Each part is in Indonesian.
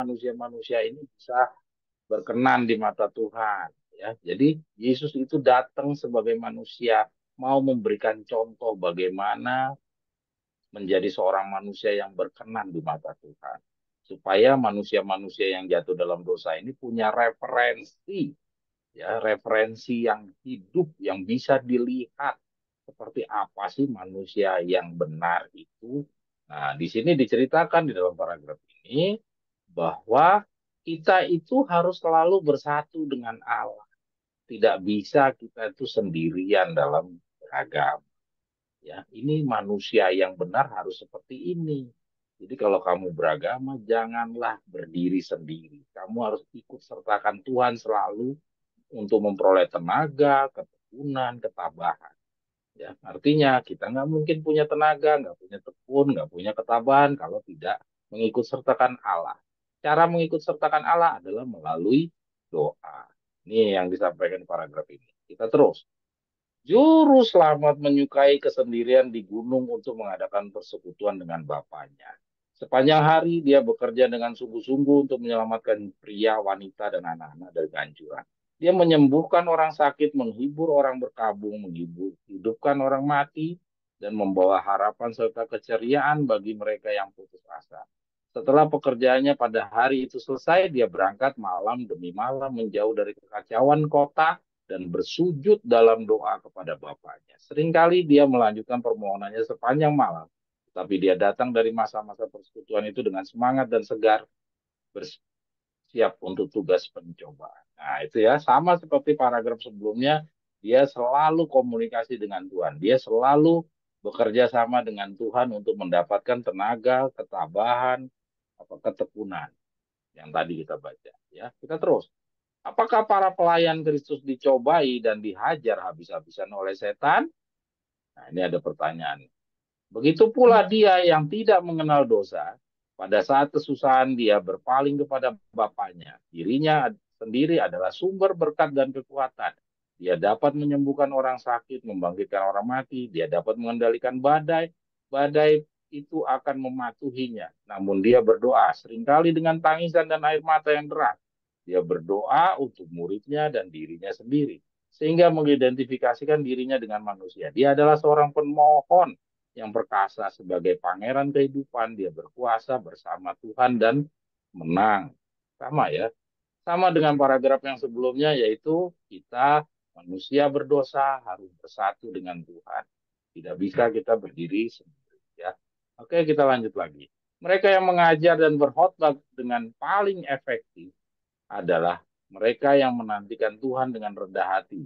manusia-manusia ini bisa berkenan di mata Tuhan. Ya, jadi Yesus itu datang sebagai manusia, mau memberikan contoh bagaimana menjadi seorang manusia yang berkenan di mata Tuhan. Supaya manusia-manusia yang jatuh dalam dosa ini punya referensi, ya, referensi yang hidup, yang bisa dilihat. Seperti apa sih manusia yang benar itu? Nah, di sini diceritakan di dalam paragraf ini bahwa kita itu harus selalu bersatu dengan Allah. Tidak bisa kita itu sendirian dalam beragama. Ya, ini manusia yang benar harus seperti ini. Jadi kalau kamu beragama, janganlah berdiri sendiri. Kamu harus ikut sertakan Tuhan selalu untuk memperoleh tenaga, ketekunan, ketabahan. Ya, artinya kita nggak mungkin punya tenaga, nggak punya tekun, nggak punya ketabahan kalau tidak mengikut sertakan Allah. Cara mengikut sertakan Allah adalah melalui doa. Ini yang disampaikan paragraf ini. Kita terus. Juru selamat menyukai kesendirian di gunung untuk mengadakan persekutuan dengan Bapaknya. Sepanjang hari dia bekerja dengan sungguh-sungguh untuk menyelamatkan pria, wanita, dan anak-anak dari kehancuran. Dia menyembuhkan orang sakit, menghibur orang berkabung, menghibur, hidupkan orang mati, dan membawa harapan serta keceriaan bagi mereka yang putus asa. Setelah pekerjaannya pada hari itu selesai, dia berangkat malam demi malam menjauh dari kekacauan kota dan bersujud dalam doa kepada Bapaknya. Seringkali dia melanjutkan permohonannya sepanjang malam, tapi dia datang dari masa-masa persekutuan itu dengan semangat dan segar, bersiap untuk tugas pencobaan. Nah, itu ya, sama seperti paragraf sebelumnya, dia selalu komunikasi dengan Tuhan. Dia selalu bekerja sama dengan Tuhan untuk mendapatkan tenaga, ketabahan, ketekunan yang tadi kita baca. Ya, kita terus. Apakah para pelayan Kristus dicobai dan dihajar habis-habisan oleh setan? Nah, ini ada pertanyaan. Begitu pula dia yang tidak mengenal dosa, pada saat kesusahan dia berpaling kepada Bapaknya. Dirinya sendiri adalah sumber berkat dan kekuatan. Dia dapat menyembuhkan orang sakit, membangkitkan orang mati, dia dapat mengendalikan badai. Badai itu akan mematuhinya. Namun dia berdoa seringkali dengan tangisan dan air mata yang deras. Dia berdoa untuk muridnya dan dirinya sendiri. Sehingga mengidentifikasikan dirinya dengan manusia. Dia adalah seorang pemohon yang perkasa sebagai pangeran kehidupan. Dia berkuasa bersama Tuhan dan menang. Sama ya. Sama dengan paragraf yang sebelumnya, yaitu kita manusia berdosa harus bersatu dengan Tuhan. Tidak bisa kita berdiri sendiri. Ya. Oke, kita lanjut lagi. Mereka yang mengajar dan berkhotbah dengan paling efektif adalah mereka yang menantikan Tuhan dengan rendah hati.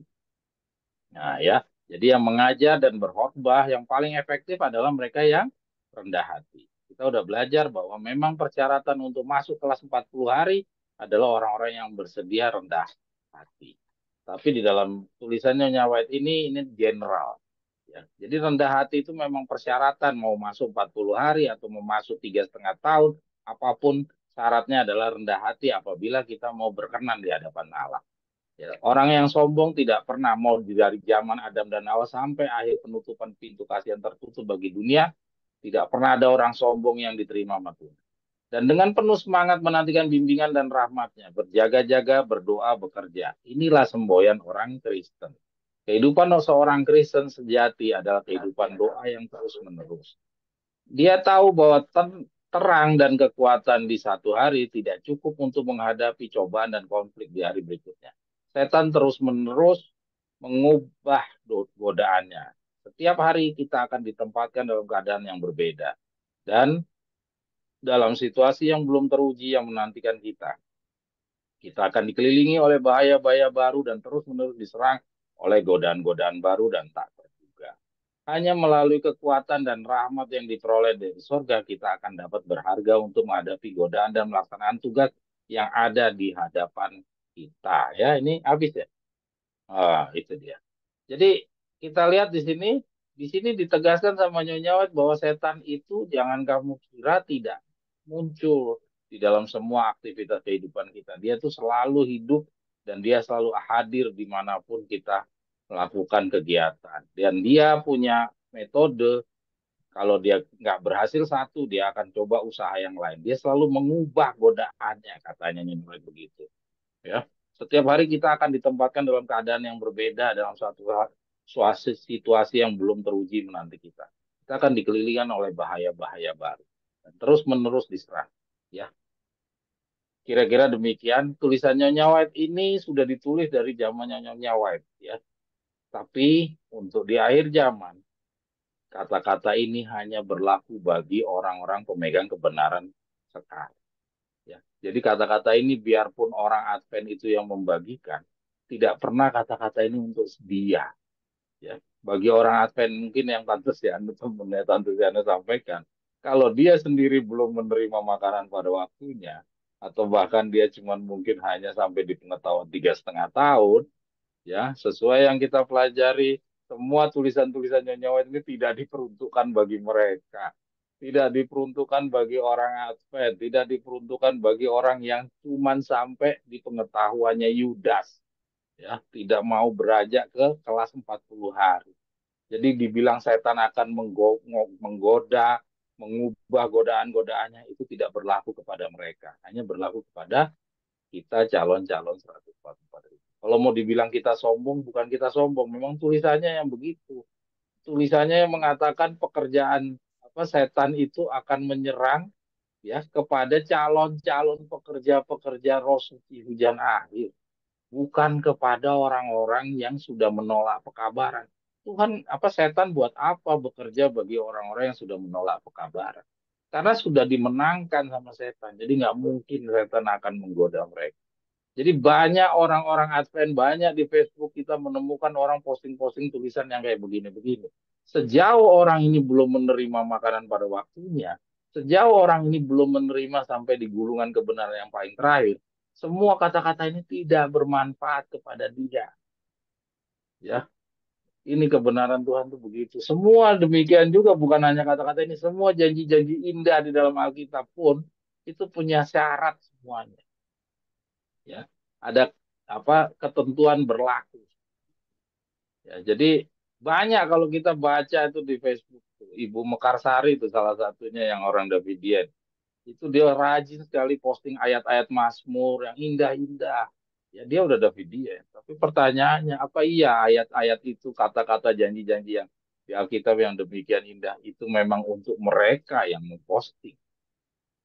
Nah, ya. Jadi yang mengajar dan berkhotbah yang paling efektif adalah mereka yang rendah hati. Kita udah belajar bahwa memang persyaratan untuk masuk kelas 40 hari adalah orang-orang yang bersedia rendah hati. Tapi di dalam tulisannya Nyonya White ini general. Ya. Jadi rendah hati itu memang persyaratan mau masuk 40 hari atau mau masuk 3,5 tahun, apapun syaratnya adalah rendah hati apabila kita mau berkenan di hadapan Allah. Ya, orang yang sombong tidak pernah mau dari zaman Adam dan Hawa sampai akhir penutupan pintu kasih yang tertutup bagi dunia, tidak pernah ada orang sombong yang diterima sama Tuhan. Dan dengan penuh semangat menantikan bimbingan dan rahmatnya, berjaga-jaga, berdoa, bekerja. Inilah semboyan orang Kristen. Kehidupan seorang Kristen sejati adalah kehidupan doa yang terus-menerus. Dia tahu bahwa terang dan kekuatan di satu hari tidak cukup untuk menghadapi cobaan dan konflik di hari berikutnya. Setan terus-menerus mengubah godaannya. Setiap hari kita akan ditempatkan dalam keadaan yang berbeda. Dan dalam situasi yang belum teruji yang menantikan kita. Kita akan dikelilingi oleh bahaya-bahaya baru dan terus-menerus diserang oleh godaan-godaan baru dan tak terduga. Hanya melalui kekuatan dan rahmat yang diperoleh dari surga, kita akan dapat berharga untuk menghadapi godaan dan melaksanakan tugas yang ada di hadapan kita. Ya, ini habis ya. Ah, itu dia. Jadi kita lihat di sini ditegaskan sama Nyonya Wat bahwa setan itu jangan kamu kira tidak muncul di dalam semua aktivitas kehidupan kita. Dia tuh selalu hidup dan dia selalu hadir dimanapun kita melakukan kegiatan. Dan dia punya metode Kalau dia nggak berhasil satu, dia akan coba usaha yang lain. Dia selalu mengubah godaannya, katanya Niniwe begitu. Ya, setiap hari kita akan ditempatkan dalam keadaan yang berbeda dalam suatu situasi yang belum teruji menanti kita. Kita akan dikelilingi oleh bahaya-bahaya baru dan terus-menerus diserang. Ya, kira-kira demikian. Tulisan Nyonya White ini sudah ditulis dari zamannya Nyonya White. Ya, tapi untuk di akhir zaman kata-kata ini hanya berlaku bagi orang-orang pemegang kebenaran sekarang. Ya. Jadi kata-kata ini biarpun orang Advent itu yang membagikan, tidak pernah kata-kata ini untuk dia. Ya. Bagi orang Advent mungkin yang Tante Siana sampaikan, kalau dia sendiri belum menerima makanan pada waktunya, atau bahkan dia cuma mungkin hanya sampai di pengetahuan 3,5 tahun, ya sesuai yang kita pelajari, semua tulisan-tulisan Nyonya White ini tidak diperuntukkan bagi mereka, tidak diperuntukkan bagi orang Advent, tidak diperuntukkan bagi orang yang cuman sampai di pengetahuannya Yudas, ya tidak mau beranjak ke kelas 40 hari. Jadi dibilang setan akan menggoda, mengubah godaan-godaannya, itu tidak berlaku kepada mereka, hanya berlaku kepada kita calon-calon 144 ribu. Kalau mau dibilang kita sombong, bukan kita sombong, memang tulisannya yang begitu. Tulisannya yang mengatakan pekerjaan apa setan itu akan menyerang ya kepada calon-calon pekerja-pekerja roh suci hujan akhir, bukan kepada orang-orang yang sudah menolak pekabaran. Tuhan apa setan buat apa bekerja bagi orang-orang yang sudah menolak pekabaran? Karena sudah dimenangkan sama setan, jadi nggak mungkin setan akan menggoda mereka. Jadi banyak orang-orang Advent, banyak di Facebook kita menemukan orang posting-posting tulisan yang kayak begini-begini. Sejauh orang ini belum menerima makanan pada waktunya, sejauh orang ini belum menerima sampai di gulungan kebenaran yang paling terakhir, semua kata-kata ini tidak bermanfaat kepada dia. Ya, ini kebenaran Tuhan tuh begitu. Semua demikian juga, bukan hanya kata-kata ini, semua janji-janji indah di dalam Alkitab pun itu punya syarat semuanya. Ya, ada apa ketentuan berlaku. Ya, jadi banyak kalau kita baca itu di Facebook. Ibu Mekarsari itu salah satunya yang orang Davidian. Itu dia rajin sekali posting ayat-ayat Mazmur yang indah-indah. Ya dia udah Davidian. Tapi pertanyaannya, apa iya ayat-ayat itu kata-kata janji-janji yang di Alkitab yang demikian indah itu memang untuk mereka yang memposting?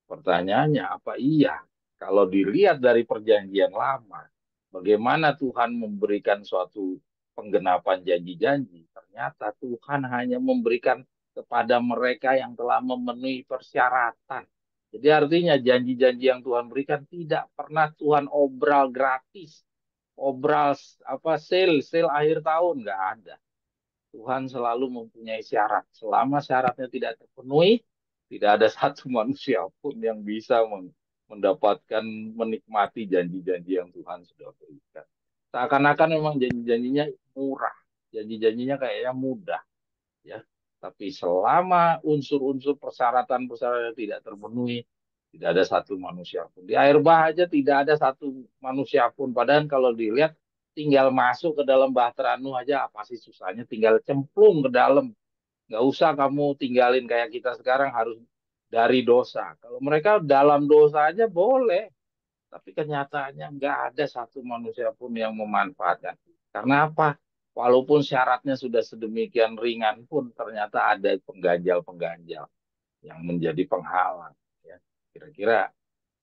Pertanyaannya, apa iya? Kalau dilihat dari perjanjian lama, bagaimana Tuhan memberikan suatu penggenapan janji-janji? Ternyata Tuhan hanya memberikan kepada mereka yang telah memenuhi persyaratan. Jadi artinya janji-janji yang Tuhan berikan tidak pernah Tuhan obral gratis, obral apa sale akhir tahun nggak ada. Tuhan selalu mempunyai syarat. Selama syaratnya tidak terpenuhi, tidak ada satu manusia pun yang bisa mendapatkan menikmati janji-janji yang Tuhan sudah berikan. Seakan-akan memang janji-janjinya murah, janji-janjinya kayaknya mudah, ya. Tapi selama unsur-unsur persyaratan-persyaratan tidak terpenuhi, tidak ada satu manusia pun. Di air bah aja tidak ada satu manusia pun. Padahal kalau dilihat tinggal masuk ke dalam bahtera Nuh aja apa sih susahnya? Tinggal cemplung ke dalam. Nggak usah kamu tinggalin kayak kita sekarang harus dari dosa. Kalau mereka dalam dosa aja boleh. Tapi kenyataannya nggak ada satu manusia pun yang memanfaatkan. Karena apa? Walaupun syaratnya sudah sedemikian ringan pun ternyata ada pengganjal-pengganjal yang menjadi penghalang. Ya, kira-kira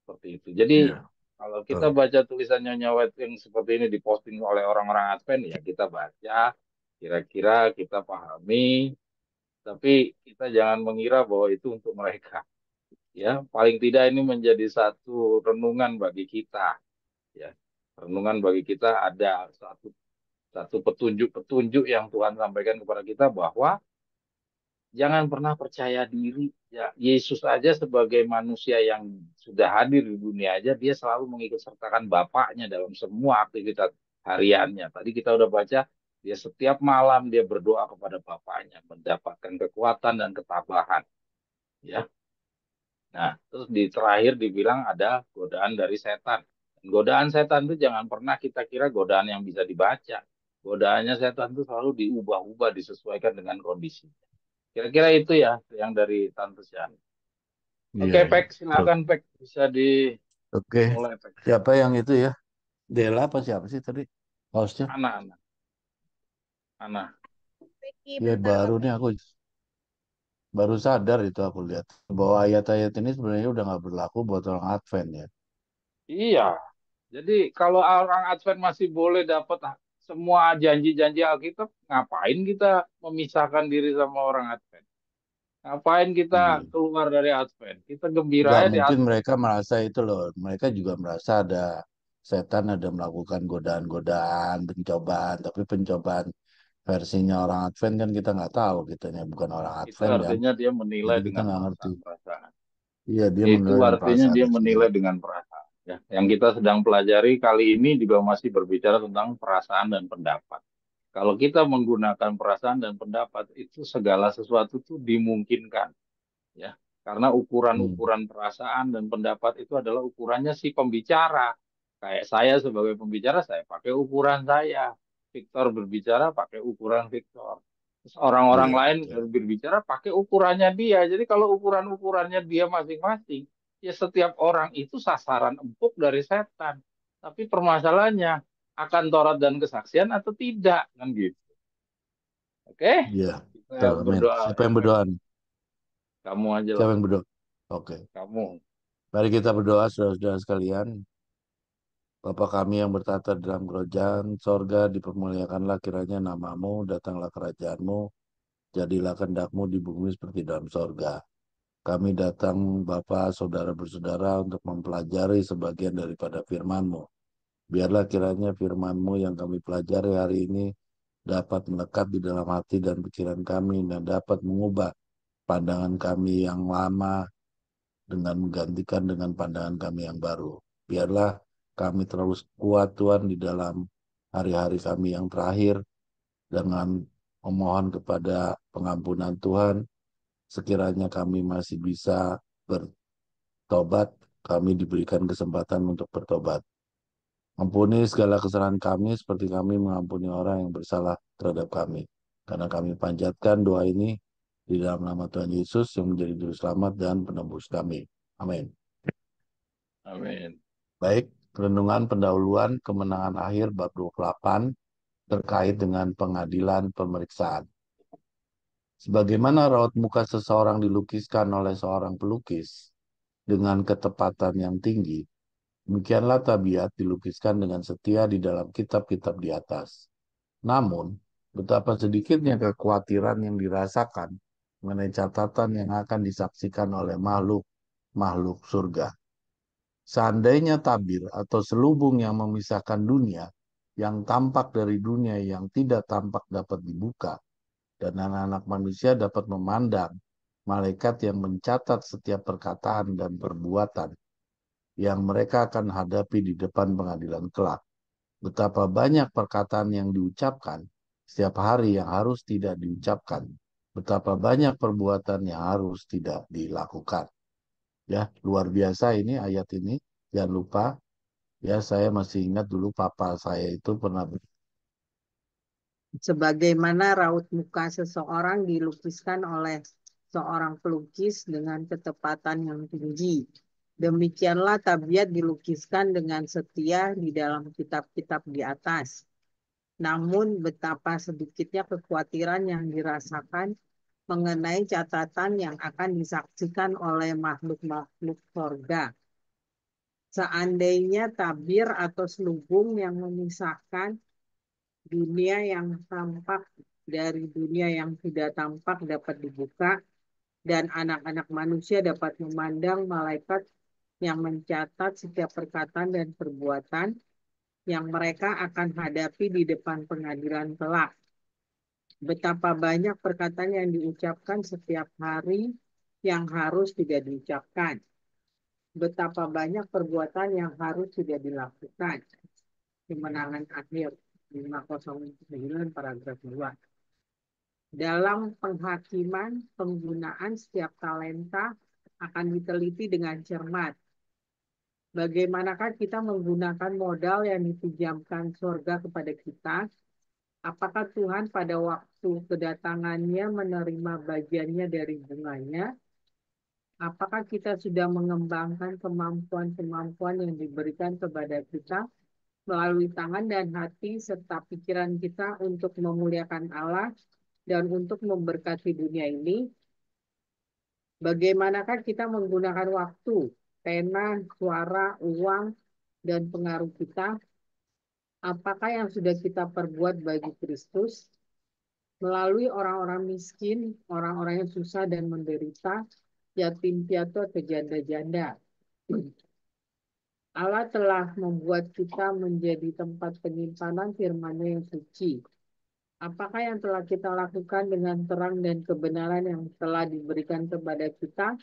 seperti itu. Jadi Ya, kalau kita betul. baca tulisan Nyonya White yang seperti ini diposting oleh orang-orang Advent, ya kita baca, kira-kira kita pahami, tapi kita jangan mengira bahwa itu untuk mereka. Ya, paling tidak ini menjadi satu renungan bagi kita. Ya, renungan bagi kita ada satu satu petunjuk-petunjuk yang Tuhan sampaikan kepada kita bahwa jangan pernah percaya diri. Ya, Yesus aja sebagai manusia yang sudah hadir di dunia aja, dia selalu mengikut sertakan Bapaknya dalam semua aktivitas hariannya. Tadi kita udah baca, dia setiap malam dia berdoa kepada Bapaknya, mendapatkan kekuatan dan ketabahan. Ya, nah terus di terakhir dibilang ada godaan dari setan. Godaan setan itu jangan pernah kita kira godaan yang bisa dibaca. Godaannya setan itu selalu diubah-ubah, disesuaikan dengan kondisi. Kira-kira itu ya yang dari Tante Sian. Iya, Oke, iya. Pek, Betul. silakan Pek, bisa Oke. dimulai Pek. Siapa yang itu ya? Dela apa siapa sih tadi? Hostnya? Ana, Ana. Vicky, Ya bentar baru Kak nih aku baru sadar itu aku lihat bahwa ayat-ayat ini sebenarnya udah nggak berlaku buat orang Advent ya. Iya, jadi kalau orang Advent masih boleh dapat semua janji-janji Alkitab, ngapain kita memisahkan diri sama orang Advent? Ngapain kita Iya. keluar dari Advent? Kita gembira Enggak, aja di mungkin Advent. mereka merasa itu loh. Mereka juga merasa ada setan ada melakukan godaan-godaan, pencobaan. Tapi pencobaan versinya orang Advent kan kita nggak tahu. Kitanya bukan orang Itu Advent kan. artinya dia menilai Jadi kita dengan nggak ngerti. perasaan-perasaan. Iya, dia Itu menilai dengan artinya dia perasaannya menilai sendiri. dengan perasaan. Ya, yang kita sedang pelajari kali ini juga masih berbicara tentang perasaan dan pendapat. Kalau kita menggunakan perasaan dan pendapat, itu segala sesuatu itu dimungkinkan. Ya, karena Hmm. ukuran-ukuran perasaan dan pendapat itu adalah ukurannya si pembicara. Kayak saya sebagai pembicara, saya pakai ukuran saya. Victor berbicara pakai ukuran Victor. Terus orang-orang Iya, lain betul. berbicara pakai ukurannya dia. Jadi kalau ukuran-ukurannya dia masing-masing, ya setiap orang itu sasaran empuk dari setan. Tapi permasalahannya akan Taurat dan kesaksian atau tidak, kan gitu. Oke, Iya, kita betul. Amin. berdoa Siapa ya, yang Pak. berdoa nih? Kamu aja lah, Siapa yang berdoa? Oke. kamu. Mari kita berdoa, saudara-saudara sekalian. Bapa kami yang bertata dalam kerajaan sorga, dipermuliakanlah kiranya namamu, datanglah kerajaanmu, jadilah kehendakmu di bumi seperti dalam sorga. Kami datang, Bapa, saudara bersaudara, untuk mempelajari sebagian daripada firman-Mu. Biarlah kiranya firman-Mu yang kami pelajari hari ini dapat melekat di dalam hati dan pikiran kami dan dapat mengubah pandangan kami yang lama dengan menggantikan dengan pandangan kami yang baru. Biarlah kami terus kuat Tuhan di dalam hari-hari kami yang terakhir dengan memohon kepada pengampunan Tuhan. Sekiranya kami masih bisa bertobat, kami diberikan kesempatan untuk bertobat. Ampuni segala kesalahan kami seperti kami mengampuni orang yang bersalah terhadap kami. Karena kami panjatkan doa ini di dalam nama Tuhan Yesus yang menjadi juru selamat dan penebus kami. Amin. Amin. Baik, renungan pendahuluan kemenangan akhir bab 28 terkait dengan pengadilan pemeriksaan. Sebagaimana raut muka seseorang dilukiskan oleh seorang pelukis dengan ketepatan yang tinggi, demikianlah tabiat dilukiskan dengan setia di dalam kitab-kitab di atas. Namun, betapa sedikitnya kekhawatiran yang dirasakan mengenai catatan yang akan disaksikan oleh makhluk surga. Seandainya tabir atau selubung yang memisahkan dunia, yang tampak dari dunia yang tidak tampak dapat dibuka, dan anak-anak manusia dapat memandang malaikat yang mencatat setiap perkataan dan perbuatan yang mereka akan hadapi di depan pengadilan kelak. Betapa banyak perkataan yang diucapkan setiap hari yang harus tidak diucapkan. Betapa banyak perbuatan yang harus tidak dilakukan. Ya, luar biasa ini ayat ini. Jangan lupa, ya saya masih ingat dulu papa saya itu pernah sebagaimana raut muka seseorang dilukiskan oleh seorang pelukis dengan ketepatan yang tinggi. Demikianlah tabiat dilukiskan dengan setia di dalam kitab-kitab di atas. Namun betapa sedikitnya kekhawatiran yang dirasakan mengenai catatan yang akan disaksikan oleh makhluk-makhluk surga. Seandainya tabir atau selubung yang memisahkan dunia yang tampak dari dunia yang tidak tampak dapat dibuka, dan anak-anak manusia dapat memandang malaikat yang mencatat setiap perkataan dan perbuatan yang mereka akan hadapi di depan pengadilan kelak. Betapa banyak perkataan yang diucapkan setiap hari yang harus tidak diucapkan. Betapa banyak perbuatan yang harus tidak dilakukan. Kemenangan akhir 509 paragraf 2. Dalam penghakiman, penggunaan setiap talenta akan diteliti dengan cermat. Bagaimanakah kita menggunakan modal yang dipinjamkan surga kepada kita Apakah Tuhan pada waktu kedatangannya menerima bagiannya dari bunganya? Apakah kita sudah mengembangkan kemampuan-kemampuan yang diberikan kepada kita melalui tangan dan hati serta pikiran kita untuk memuliakan Allah dan untuk memberkati dunia ini? Bagaimanakah kita menggunakan waktu, pena, suara, uang, dan pengaruh kita? Apakah yang sudah kita perbuat bagi Kristus melalui orang-orang miskin, orang-orang yang susah dan menderita, yatim piatu atau janda-janda? Allah telah membuat kita menjadi tempat penyimpanan firman-Nya yang suci. Apakah yang telah kita lakukan dengan terang dan kebenaran yang telah diberikan kepada kita,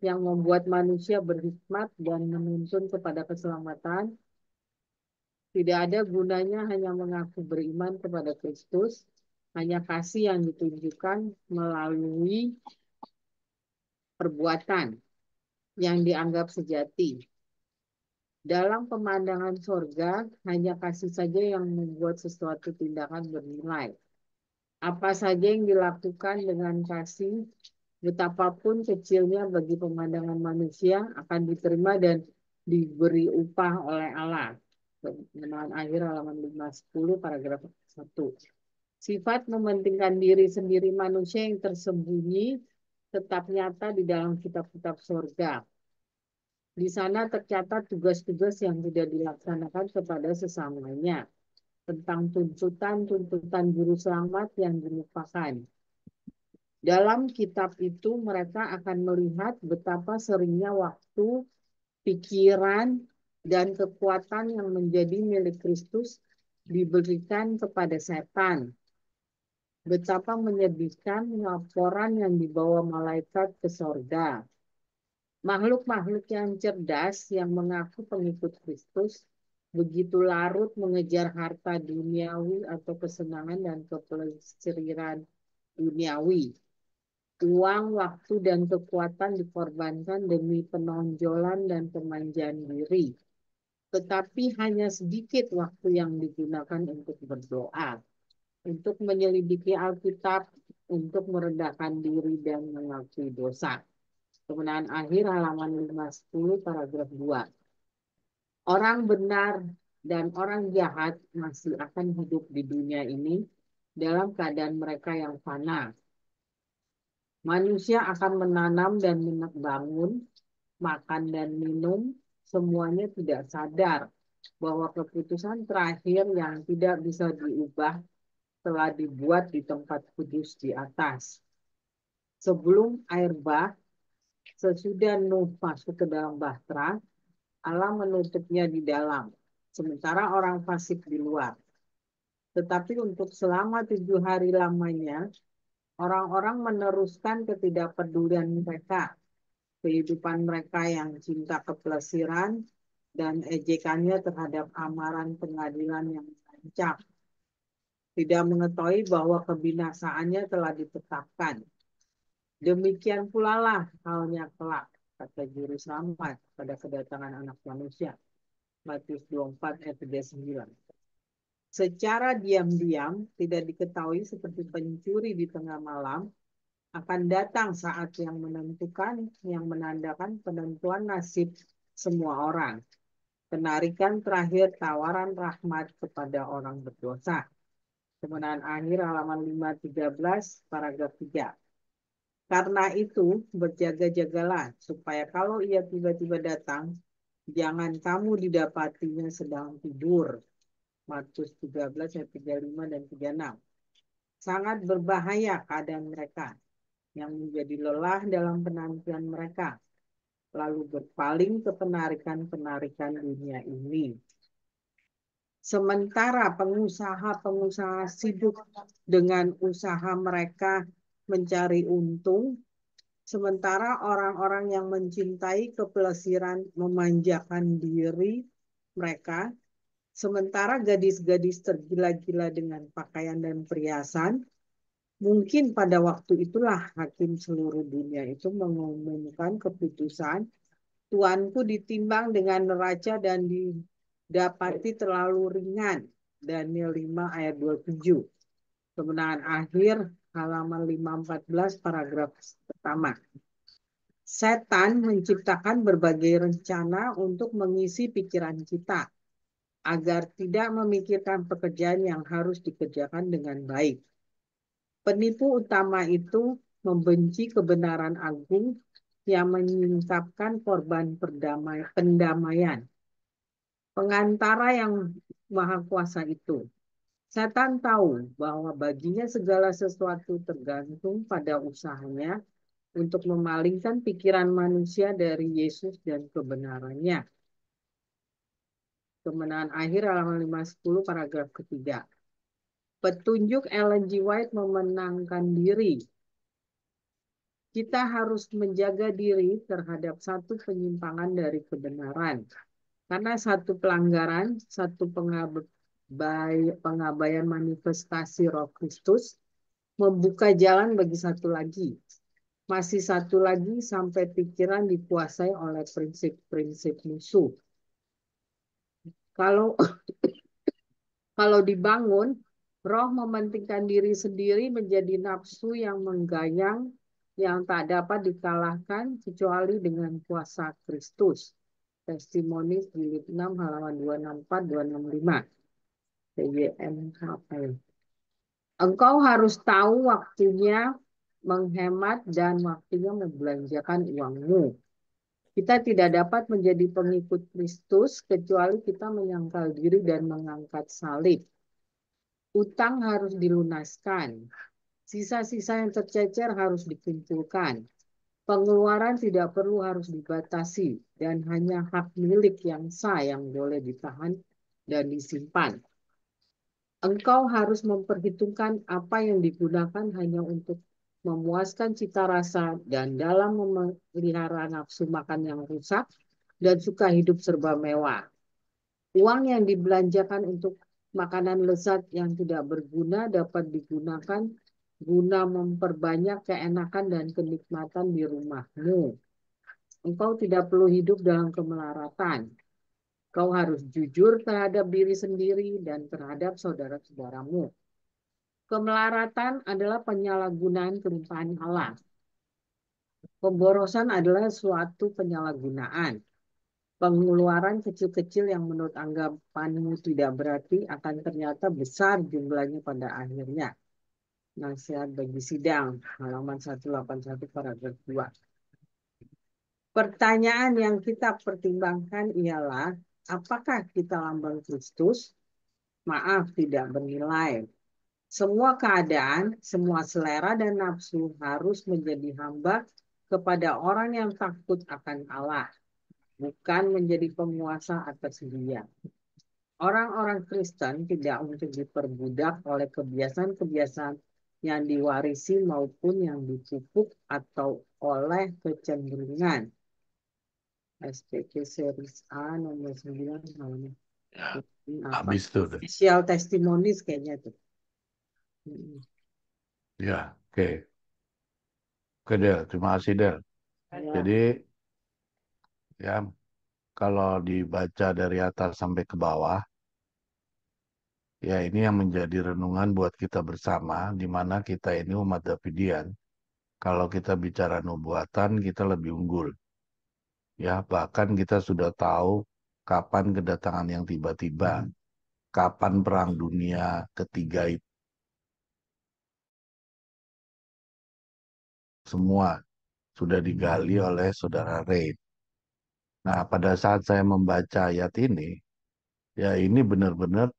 yang membuat manusia berhikmat dan menuntun kepada keselamatan? Tidak ada gunanya hanya mengaku beriman kepada Kristus, hanya kasih yang ditunjukkan melalui perbuatan yang dianggap sejati. Dalam pemandangan sorga, hanya kasih saja yang membuat sesuatu tindakan bernilai. Apa saja yang dilakukan dengan kasih, betapapun kecilnya bagi pemandangan manusia, akan diterima dan diberi upah oleh Allah. Kemenangan akhir halaman 510 paragraf 1. Sifat mementingkan diri sendiri manusia yang tersembunyi tetap nyata di dalam kitab-kitab surga. Di sana tercatat tugas-tugas yang tidak dilaksanakan kepada sesamanya, tentang tuntutan-tuntutan juru selamat yang dilupakan. Dalam kitab itu mereka akan melihat betapa seringnya waktu, pikiran, dan kekuatan yang menjadi milik Kristus diberikan kepada setan. Betapa menyedihkan laporan yang dibawa malaikat ke sorga. Makhluk-makhluk yang cerdas yang mengaku pengikut Kristus begitu larut mengejar harta duniawi atau kesenangan dan kepelesiran duniawi. Uang, waktu, dan kekuatan dikorbankan demi penonjolan dan pemanjaan diri. Tetapi hanya sedikit waktu yang digunakan untuk berdoa, untuk menyelidiki Alkitab, untuk merendahkan diri dan mengakui dosa. Kemenangan akhir halaman 510 paragraf 2. Orang benar dan orang jahat masih akan hidup di dunia ini dalam keadaan mereka yang fana. Manusia akan menanam dan membangun, makan dan minum, semuanya tidak sadar bahwa keputusan terakhir yang tidak bisa diubah telah dibuat di tempat kudus di atas. Sebelum air bah, sesudah Nuh masuk ke dalam bahtera, Allah menutupnya di dalam, sementara orang fasik di luar. Tetapi untuk selama 7 hari lamanya, orang-orang meneruskan ketidakpedulian mereka, kehidupan mereka yang cinta kepelesiran, dan ejekannya terhadap amaran pengadilan yang mengancam. Tidak mengetahui bahwa kebinasaannya telah ditetapkan. Demikian pula lah halnya kelak, kata juru selamat pada kedatangan anak manusia. Matius 24 ayat 39. Secara diam-diam, tidak diketahui seperti pencuri di tengah malam, akan datang saat yang menentukan, yang menandakan penentuan nasib semua orang. Penarikan terakhir tawaran rahmat kepada orang berdosa. Kemenangan akhir halaman 513 paragraf 3. Karena itu berjaga-jagalah supaya kalau ia tiba-tiba datang, jangan kamu didapatinya sedang tidur. Matius 13 ayat 35 dan 36. Sangat berbahaya keadaan mereka yang menjadi lelah dalam penantian mereka, lalu berpaling ke penarikan-penarikan dunia ini. Sementara pengusaha-pengusaha sibuk dengan usaha mereka mencari untung, sementara orang-orang yang mencintai kepelesiran memanjakan diri mereka, sementara gadis-gadis tergila-gila dengan pakaian dan perhiasan, mungkin pada waktu itulah hakim seluruh dunia itu mengumumkan keputusan, tuanku ditimbang dengan neraca dan didapati terlalu ringan. Daniel 5 ayat 27. Kemenangan akhir halaman 514 paragraf pertama. Setan menciptakan berbagai rencana untuk mengisi pikiran kita agar tidak memikirkan pekerjaan yang harus dikerjakan dengan baik. Penipu utama itu membenci kebenaran agung yang menyingkapkan korban pendamaian. Pengantara yang maha kuasa itu. Setan tahu bahwa baginya segala sesuatu tergantung pada usahanya untuk memalingkan pikiran manusia dari Yesus dan kebenarannya. Kemenangan akhir halaman 510 paragraf ketiga. Petunjuk Ellen G. White memenangkan diri. Kita harus menjaga diri terhadap satu penyimpangan dari kebenaran. Karena satu pelanggaran, satu pengabaian manifestasi Roh Kristus membuka jalan bagi satu lagi. Masih satu lagi sampai pikiran dikuasai oleh prinsip-prinsip musuh. Kalau kalau dibangun, roh mementingkan diri sendiri menjadi nafsu yang mengganyang yang tak dapat dikalahkan kecuali dengan kuasa Kristus. Testimoni jilid 6 halaman 264-265. TYMHP. Engkau harus tahu waktunya menghemat dan waktunya membelanjakan uangmu. Kita tidak dapat menjadi pengikut Kristus kecuali kita menyangkal diri dan mengangkat salib. Utang harus dilunaskan. Sisa-sisa yang tercecer harus dikumpulkan. Pengeluaran tidak perlu harus dibatasi dan hanya hak milik yang sah yang boleh ditahan dan disimpan. Engkau harus memperhitungkan apa yang digunakan hanya untuk memuaskan cita rasa dan dalam memelihara nafsu makan yang rusak dan suka hidup serba mewah. Uang yang dibelanjakan untuk makanan lezat yang tidak berguna dapat digunakan guna memperbanyak keenakan dan kenikmatan di rumahmu. Engkau tidak perlu hidup dalam kemelaratan. Kau harus jujur terhadap diri sendiri dan terhadap saudara-saudaramu. Kemelaratan adalah penyalahgunaan kelimpahan Allah. Pemborosan adalah suatu penyalahgunaan. Pengeluaran kecil-kecil yang menurut anggapanmu tidak berarti akan ternyata besar jumlahnya pada akhirnya. Nasihat bagi sidang, halaman 181 paragraf 2. Pertanyaan yang kita pertimbangkan ialah, apakah kita lambang Kristus? Maaf, tidak bernilai. Semua keadaan, semua selera dan nafsu harus menjadi hamba kepada orang yang takut akan Allah, bukan menjadi penguasa atas dia. Orang-orang Kristen tidak untuk diperbudak oleh kebiasaan-kebiasaan yang diwarisi maupun yang dipupuk atau oleh kecenderungan. SPK series A nomor 9 halaman Ya, apa? habis tuh. Official testimonies kayaknya tuh. Ya, oke. Oke, Del. Terima kasih, Del. Ya. Jadi, ya, kalau dibaca dari atas sampai ke bawah, ya ini yang menjadi renungan buat kita bersama, di mana kita ini umat Davidian. Kalau kita bicara nubuatan, kita lebih unggul. Ya, bahkan kita sudah tahu kapan kedatangan yang tiba-tiba, kapan perang dunia ketiga itu semua sudah digali oleh Saudara Ray. Nah, pada saat saya membaca ayat ini, ya ini benar-benar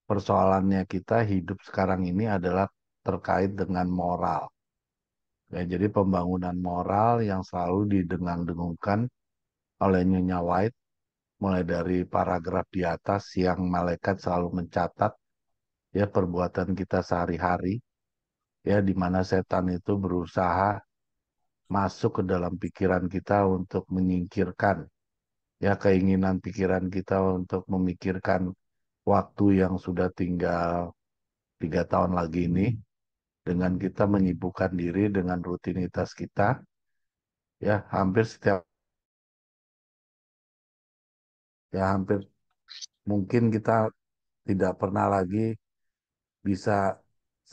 persoalannya kita hidup sekarang ini adalah terkait dengan moral. Ya, jadi pembangunan moral yang selalu didengang-dengungkan oleh Nyonya White, mulai dari paragraf di atas yang malaikat selalu mencatat ya perbuatan kita sehari-hari, ya di mana setan itu berusaha masuk ke dalam pikiran kita untuk menyingkirkan ya keinginan pikiran kita untuk memikirkan waktu yang sudah tinggal 3 tahun lagi ini dengan kita menyibukkan diri dengan rutinitas kita ya hampir mungkin kita tidak pernah lagi bisa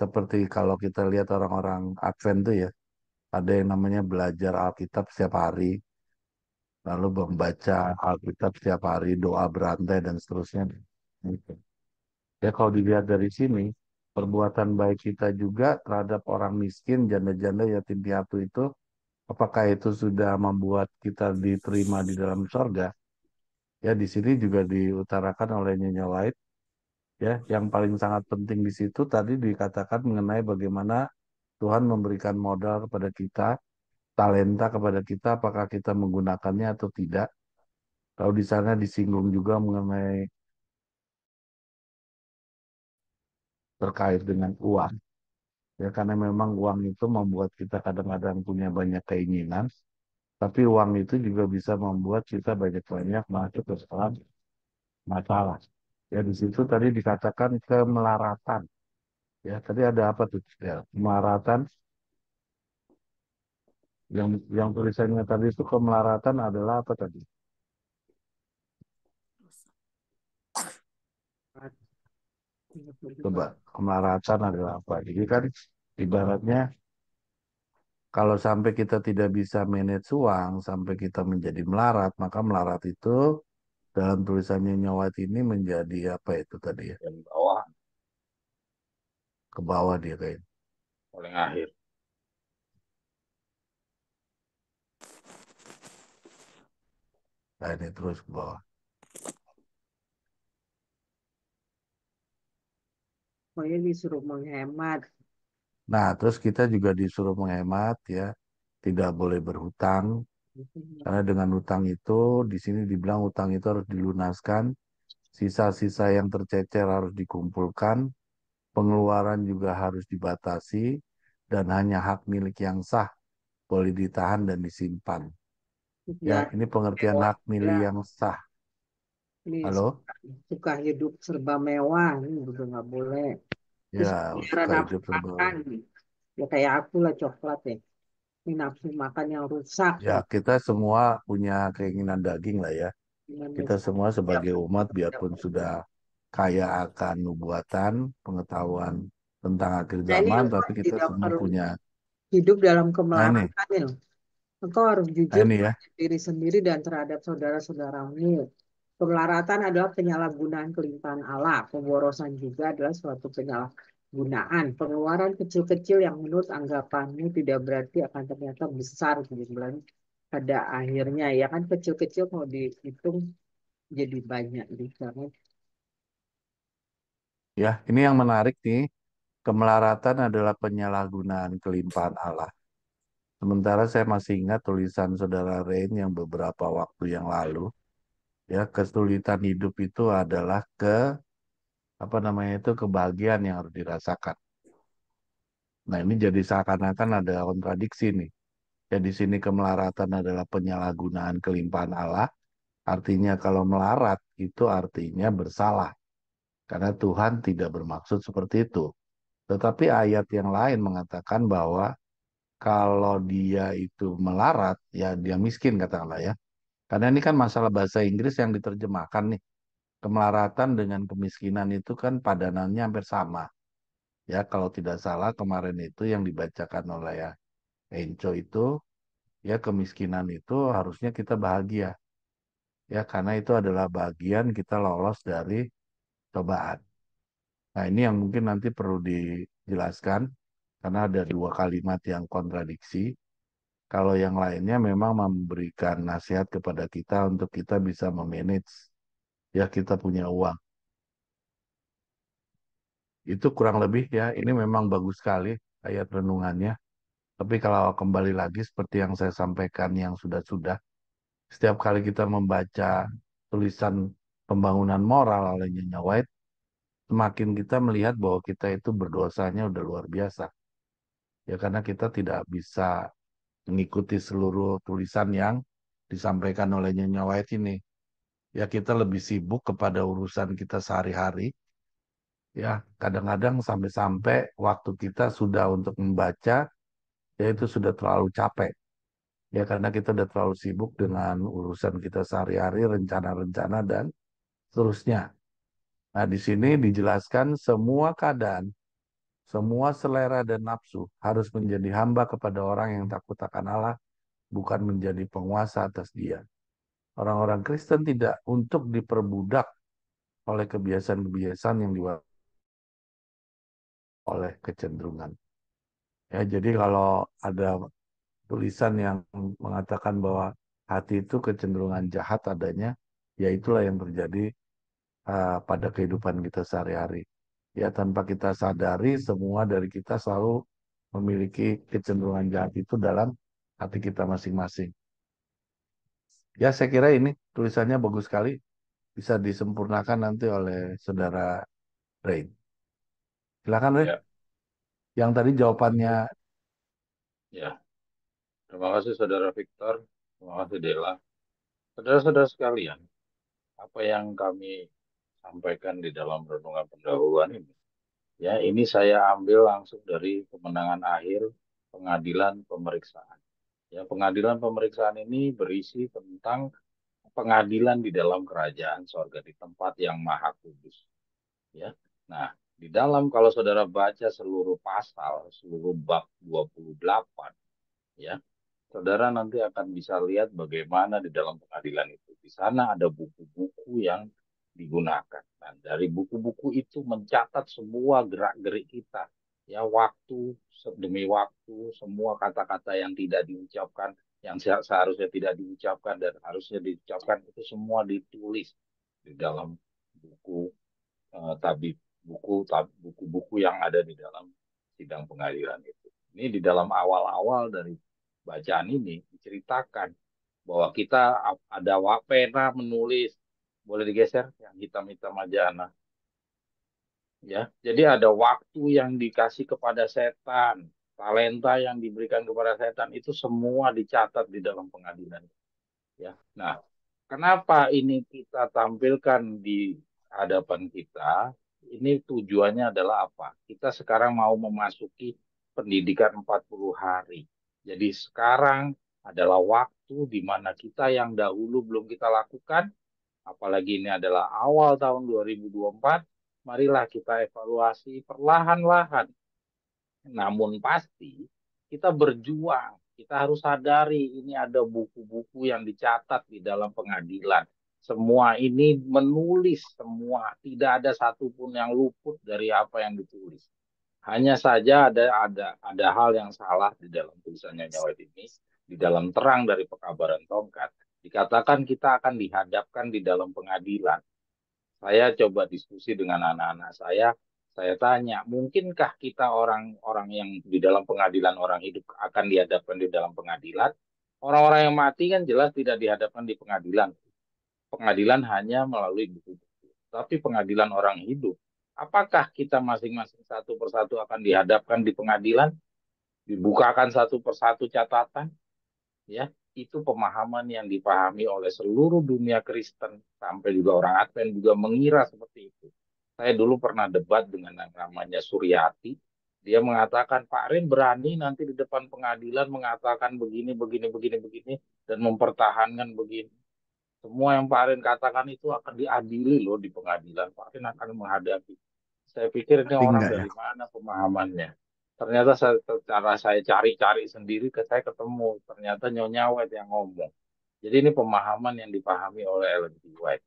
seperti kalau kita lihat orang-orang Advent tuh ya, ada yang namanya belajar Alkitab setiap hari, lalu membaca Alkitab setiap hari, doa berantai dan seterusnya. Gitu. Ya kalau dilihat dari sini, perbuatan baik kita juga terhadap orang miskin, janda-janda, yatim piatu itu, apakah itu sudah membuat kita diterima di dalam sorga? Ya di sini juga diutarakan oleh Nyonya White. Ya, yang paling sangat penting di situ tadi dikatakan mengenai bagaimana Tuhan memberikan modal kepada kita, talenta kepada kita, apakah kita menggunakannya atau tidak. Kalau di sana disinggung juga mengenai terkait dengan uang. Ya, karena memang uang itu membuat kita kadang-kadang punya banyak keinginan, tapi uang itu juga bisa membuat kita banyak-banyak masuk ke dalam masalah. Ya, di situ tadi dikatakan kemelaratan. Ya, tadi ada apa tuh? Ya, kemelaratan yang tulisannya tadi itu kemelaratan adalah apa tadi? Coba kemelaratan adalah apa? Jadi kan ibaratnya kalau sampai kita tidak bisa manage uang, sampai kita menjadi melarat, maka melarat itu dalam tulisannya Nyawat ini menjadi apa itu tadi ya? Dan bawah Ke bawah dia kayak. paling akhir. Nah, ini terus ke bawah. Pokoknya disuruh menghemat. Nah, terus kita juga disuruh menghemat ya, tidak boleh berhutang. Karena dengan hutang itu, di sini dibilang hutang itu harus dilunaskan, sisa-sisa yang tercecer harus dikumpulkan, pengeluaran juga harus dibatasi, dan hanya hak milik yang sah boleh ditahan dan disimpan. Ya, Ya, ini pengertian mewah hak milik ya. yang sah. Ini Halo? suka hidup serba mewah, ini juga nggak boleh. Terus Ya, bicara suka nafsu hidup serba. makan, ya kayak aku lah coklat ya. Ini nafsu makan yang rusak Ya, nih. kita semua punya keinginan daging lah ya. Dengan Kita misalnya semua tiap sebagai umat, biarpun sudah kaya akan nubuatan, pengetahuan tentang akhir nah ini zaman, engkau tapi kita tidak semua perlu punya. hidup dalam Nah ini, kemelaratan ya. Engkau harus nah jujur ini ya. terhadap diri sendiri dan terhadap saudara-saudaramu. Kemelaratan adalah penyalahgunaan kelimpahan Allah. Pemborosan juga adalah suatu penyalahgunaan. Pengeluaran kecil-kecil yang menurut anggapanmu tidak berarti akan ternyata besar jumlahnya pada akhirnya. Ya kan kecil-kecil kalau dihitung jadi banyak. Karena Ya, ini yang menarik nih. Kemelaratan adalah penyalahgunaan kelimpahan Allah. Sementara saya masih ingat tulisan Saudara Rain yang beberapa waktu yang lalu. Ya, kesulitan hidup itu adalah apa namanya itu, kebahagiaan yang harus dirasakan. Nah, ini jadi seakan-akan ada kontradiksi nih. Ya, di sini kemelaratan adalah penyalahgunaan kelimpahan Allah. Artinya kalau melarat itu artinya bersalah. Karena Tuhan tidak bermaksud seperti itu. Tetapi ayat yang lain mengatakan bahwa kalau dia itu melarat, ya dia miskin katakanlah ya. Karena ini kan masalah bahasa Inggris yang diterjemahkan nih. Kemelaratan dengan kemiskinan itu kan padanannya hampir sama. Ya, kalau tidak salah kemarin itu yang dibacakan oleh ya Enco itu, ya kemiskinan itu harusnya kita bahagia. Ya, karena itu adalah bagian kita lolos dari cobaan. Nah, ini yang mungkin nanti perlu dijelaskan karena ada dua kalimat yang kontradiksi. Kalau yang lainnya memang memberikan nasihat kepada kita untuk kita bisa memanage ya kita punya uang. Itu kurang lebih ya, ini memang bagus sekali ayat renungannya. Tapi kalau kembali lagi seperti yang saya sampaikan yang sudah-sudah, setiap kali kita membaca tulisan pembangunan moral oleh Nyonya White, semakin kita melihat bahwa kita itu berdosanya udah luar biasa. Ya karena kita tidak bisa mengikuti seluruh tulisan yang disampaikan oleh Nyonya White ini. Ya kita lebih sibuk kepada urusan kita sehari-hari. Ya kadang-kadang sampai-sampai waktu kita sudah untuk membaca, ya itu sudah terlalu capek. Ya karena kita udah terlalu sibuk dengan urusan kita sehari-hari, rencana-rencana dan seterusnya. Nah di sini dijelaskan semua keadaan Semua selera dan nafsu harus menjadi hamba kepada orang yang takut akan Allah, bukan menjadi penguasa atas dia. Orang-orang Kristen tidak untuk diperbudak oleh kebiasaan-kebiasaan yang diwakili oleh kecenderungan. Ya, jadi kalau ada tulisan yang mengatakan bahwa hati itu kecenderungan jahat adanya, ya itulah yang terjadi pada kehidupan kita sehari-hari. Ya, tanpa kita sadari, semua dari kita selalu memiliki kecenderungan jahat itu dalam hati kita masing-masing. Ya, saya kira ini tulisannya bagus sekali. Bisa disempurnakan nanti oleh Saudara Rain. Silakan, Rain. Ya, Yang tadi jawabannya, ya. Terima kasih Saudara Victor. Terima kasih Dela. Saudara-saudara sekalian, apa yang kami sampaikan di dalam renungan pendahuluan ini, ya, ini saya ambil langsung dari kemenangan akhir pengadilan pemeriksaan. Ya, pengadilan pemeriksaan ini berisi tentang pengadilan di dalam kerajaan sorga di tempat yang maha kudus. Ya, nah di dalam kalau saudara baca seluruh pasal, seluruh bab 28, ya, saudara nanti akan bisa lihat bagaimana di dalam pengadilan itu. Di sana ada buku-buku yang digunakan. Nah, dari buku-buku itu mencatat semua gerak-gerik kita. Ya, waktu demi waktu, semua kata-kata yang tidak diucapkan, yang seharusnya tidak diucapkan dan harusnya diucapkan, itu semua ditulis di dalam buku tabib, buku-buku yang ada di dalam sidang pengadilan itu. Ini di dalam awal-awal dari bacaan ini diceritakan bahwa kita ada pena menulis, boleh digeser yang hitam-hitam aja Ana, ya. Jadi ada waktu yang dikasih kepada setan, talenta yang diberikan kepada setan itu semua dicatat di dalam pengadilan, ya. Nah, kenapa ini kita tampilkan di hadapan kita? Ini tujuannya adalah apa? Kita sekarang mau memasuki pendidikan 40 hari. Jadi sekarang adalah waktu di mana kita yang dahulu belum kita lakukan, apalagi ini adalah awal tahun 2024, marilah kita evaluasi perlahan-lahan. Namun pasti kita berjuang. Kita harus sadari ini ada buku-buku yang dicatat di dalam pengadilan. Semua ini menulis semua. Tidak ada satupun yang luput dari apa yang ditulis. Hanya saja ada hal yang salah di dalam tulisannya Nyawet ini. Di dalam terang dari pekabaran tongkat. Dikatakan kita akan dihadapkan di dalam pengadilan. Saya coba diskusi dengan anak-anak saya tanya, mungkinkah kita orang-orang yang di dalam pengadilan orang hidup akan dihadapkan di dalam pengadilan? Orang-orang yang mati kan jelas tidak dihadapkan di pengadilan. Pengadilan hanya melalui buku-buku. Tapi pengadilan orang hidup, apakah kita masing-masing satu persatu akan dihadapkan di pengadilan? Dibukakan satu persatu catatan? Ya, itu pemahaman yang dipahami oleh seluruh dunia Kristen sampai juga orang Advent juga mengira seperti itu. Saya dulu pernah debat dengan yang namanya Suryati. Dia mengatakan Pak Rin berani nanti di depan pengadilan mengatakan begini, begini, begini, begini dan mempertahankan begini. Semua yang Pak Rin katakan itu akan diadili loh di pengadilan. Pak Rin akan menghadapi. Saya pikir ini orang enggak ya? dari mana pemahamannya. Ternyata secara saya cari-cari sendiri saya ketemu ternyata Nyonya White yang ngomong. Jadi ini pemahaman yang dipahami oleh Ellen G. White.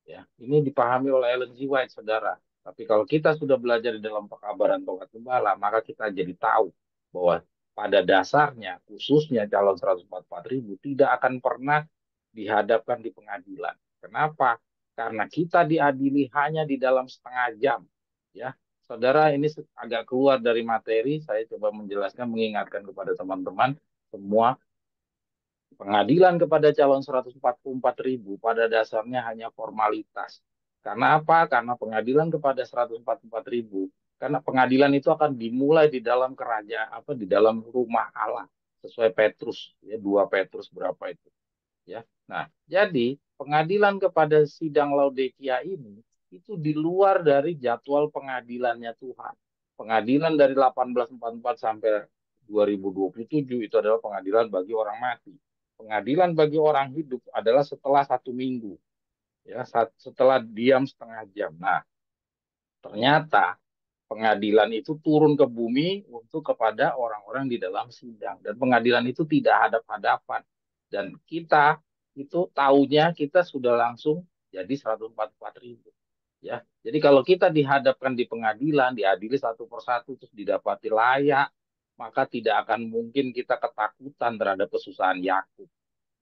Ya, ini dipahami oleh Ellen G. White, saudara. Tapi kalau kita sudah belajar di dalam pekabaran tongkat gembala, maka kita jadi tahu bahwa pada dasarnya, khususnya calon 144.000 tidak akan pernah dihadapkan di pengadilan. Kenapa? Karena kita diadili hanya di dalam setengah jam. Ya, saudara, ini agak keluar dari materi. Saya coba menjelaskan, mengingatkan kepada teman-teman semua. Pengadilan kepada calon 144.000 pada dasarnya hanya formalitas. Karena apa? Karena pengadilan kepada 144.000, karena pengadilan itu akan dimulai di dalam kerajaan apa di dalam rumah Allah sesuai Petrus ya 2 Petrus berapa itu ya. Nah, jadi pengadilan kepada sidang Laodikia ini itu di luar dari jadwal pengadilannya Tuhan. Pengadilan dari 1844 sampai 2027 itu adalah pengadilan bagi orang mati. Pengadilan bagi orang hidup adalah setelah 1 minggu, ya setelah diam setengah jam. Nah, ternyata pengadilan itu turun ke bumi untuk kepada orang-orang di dalam sidang. Dan pengadilan itu tidak hadap-hadapan. Dan kita itu taunya kita sudah langsung jadi 144.000. Ya, jadi kalau kita dihadapkan di pengadilan, diadili satu persatu terus didapati layak, maka tidak akan mungkin kita ketakutan terhadap kesusahan Yakub.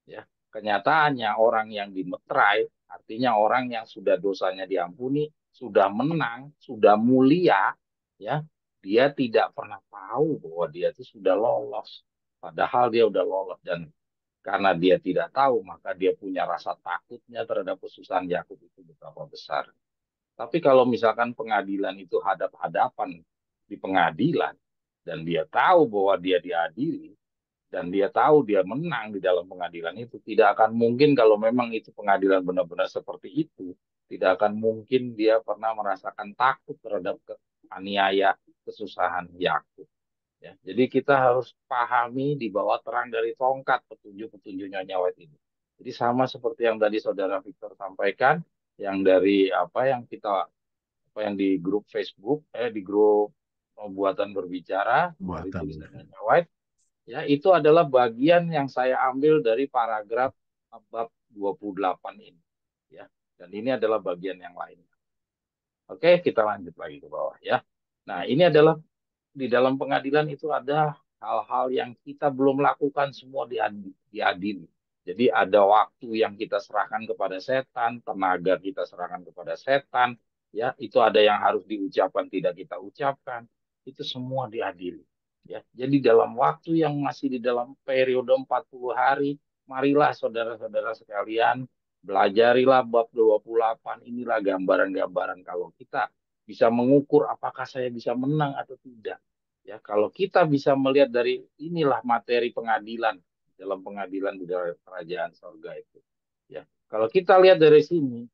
Ya, kenyataannya orang yang dimeterai, artinya orang yang sudah dosanya diampuni, sudah menang, sudah mulia, ya, dia tidak pernah tahu bahwa dia itu sudah lolos. Padahal dia udah lolos dan karena dia tidak tahu, maka dia punya rasa takutnya terhadap kesusahan Yakub itu betapa besar. Tapi kalau misalkan pengadilan itu hadap-hadapan di pengadilan dan dia tahu bahwa dia diadili, dan dia tahu dia menang di dalam pengadilan itu, tidak akan mungkin kalau memang itu pengadilan benar-benar seperti itu, tidak akan mungkin dia pernah merasakan takut terhadap aniaya kesusahan Yakub. Ya, jadi kita harus pahami di bawah terang dari tongkat petunjuk-petunjuknya nyawet ini. Jadi sama seperti yang tadi Saudara Victor sampaikan, yang dari apa yang kita apa yang di grup Facebook, di grup buatan berbicara dari Buatan. tulisannya Nyawet. Ya, itu adalah bagian yang saya ambil dari paragraf bab 28 ini. Ya, dan ini adalah bagian yang lainnya. Oke, kita lanjut lagi ke bawah ya. Nah, ini adalah di dalam pengadilan itu ada hal-hal yang kita belum lakukan semua diadili. Jadi ada waktu yang kita serahkan kepada setan, tenaga kita serahkan kepada setan, ya, itu ada yang harus diucapkan tidak kita ucapkan, itu semua diadili. Ya, jadi dalam waktu yang masih di dalam periode 40 hari, marilah saudara-saudara sekalian, belajarilah bab 28, inilah gambaran-gambaran kalau kita bisa mengukur apakah saya bisa menang atau tidak. Ya, kalau kita bisa melihat dari inilah materi pengadilan dalam pengadilan di dalam kerajaan surga itu. Ya, kalau kita lihat dari sini,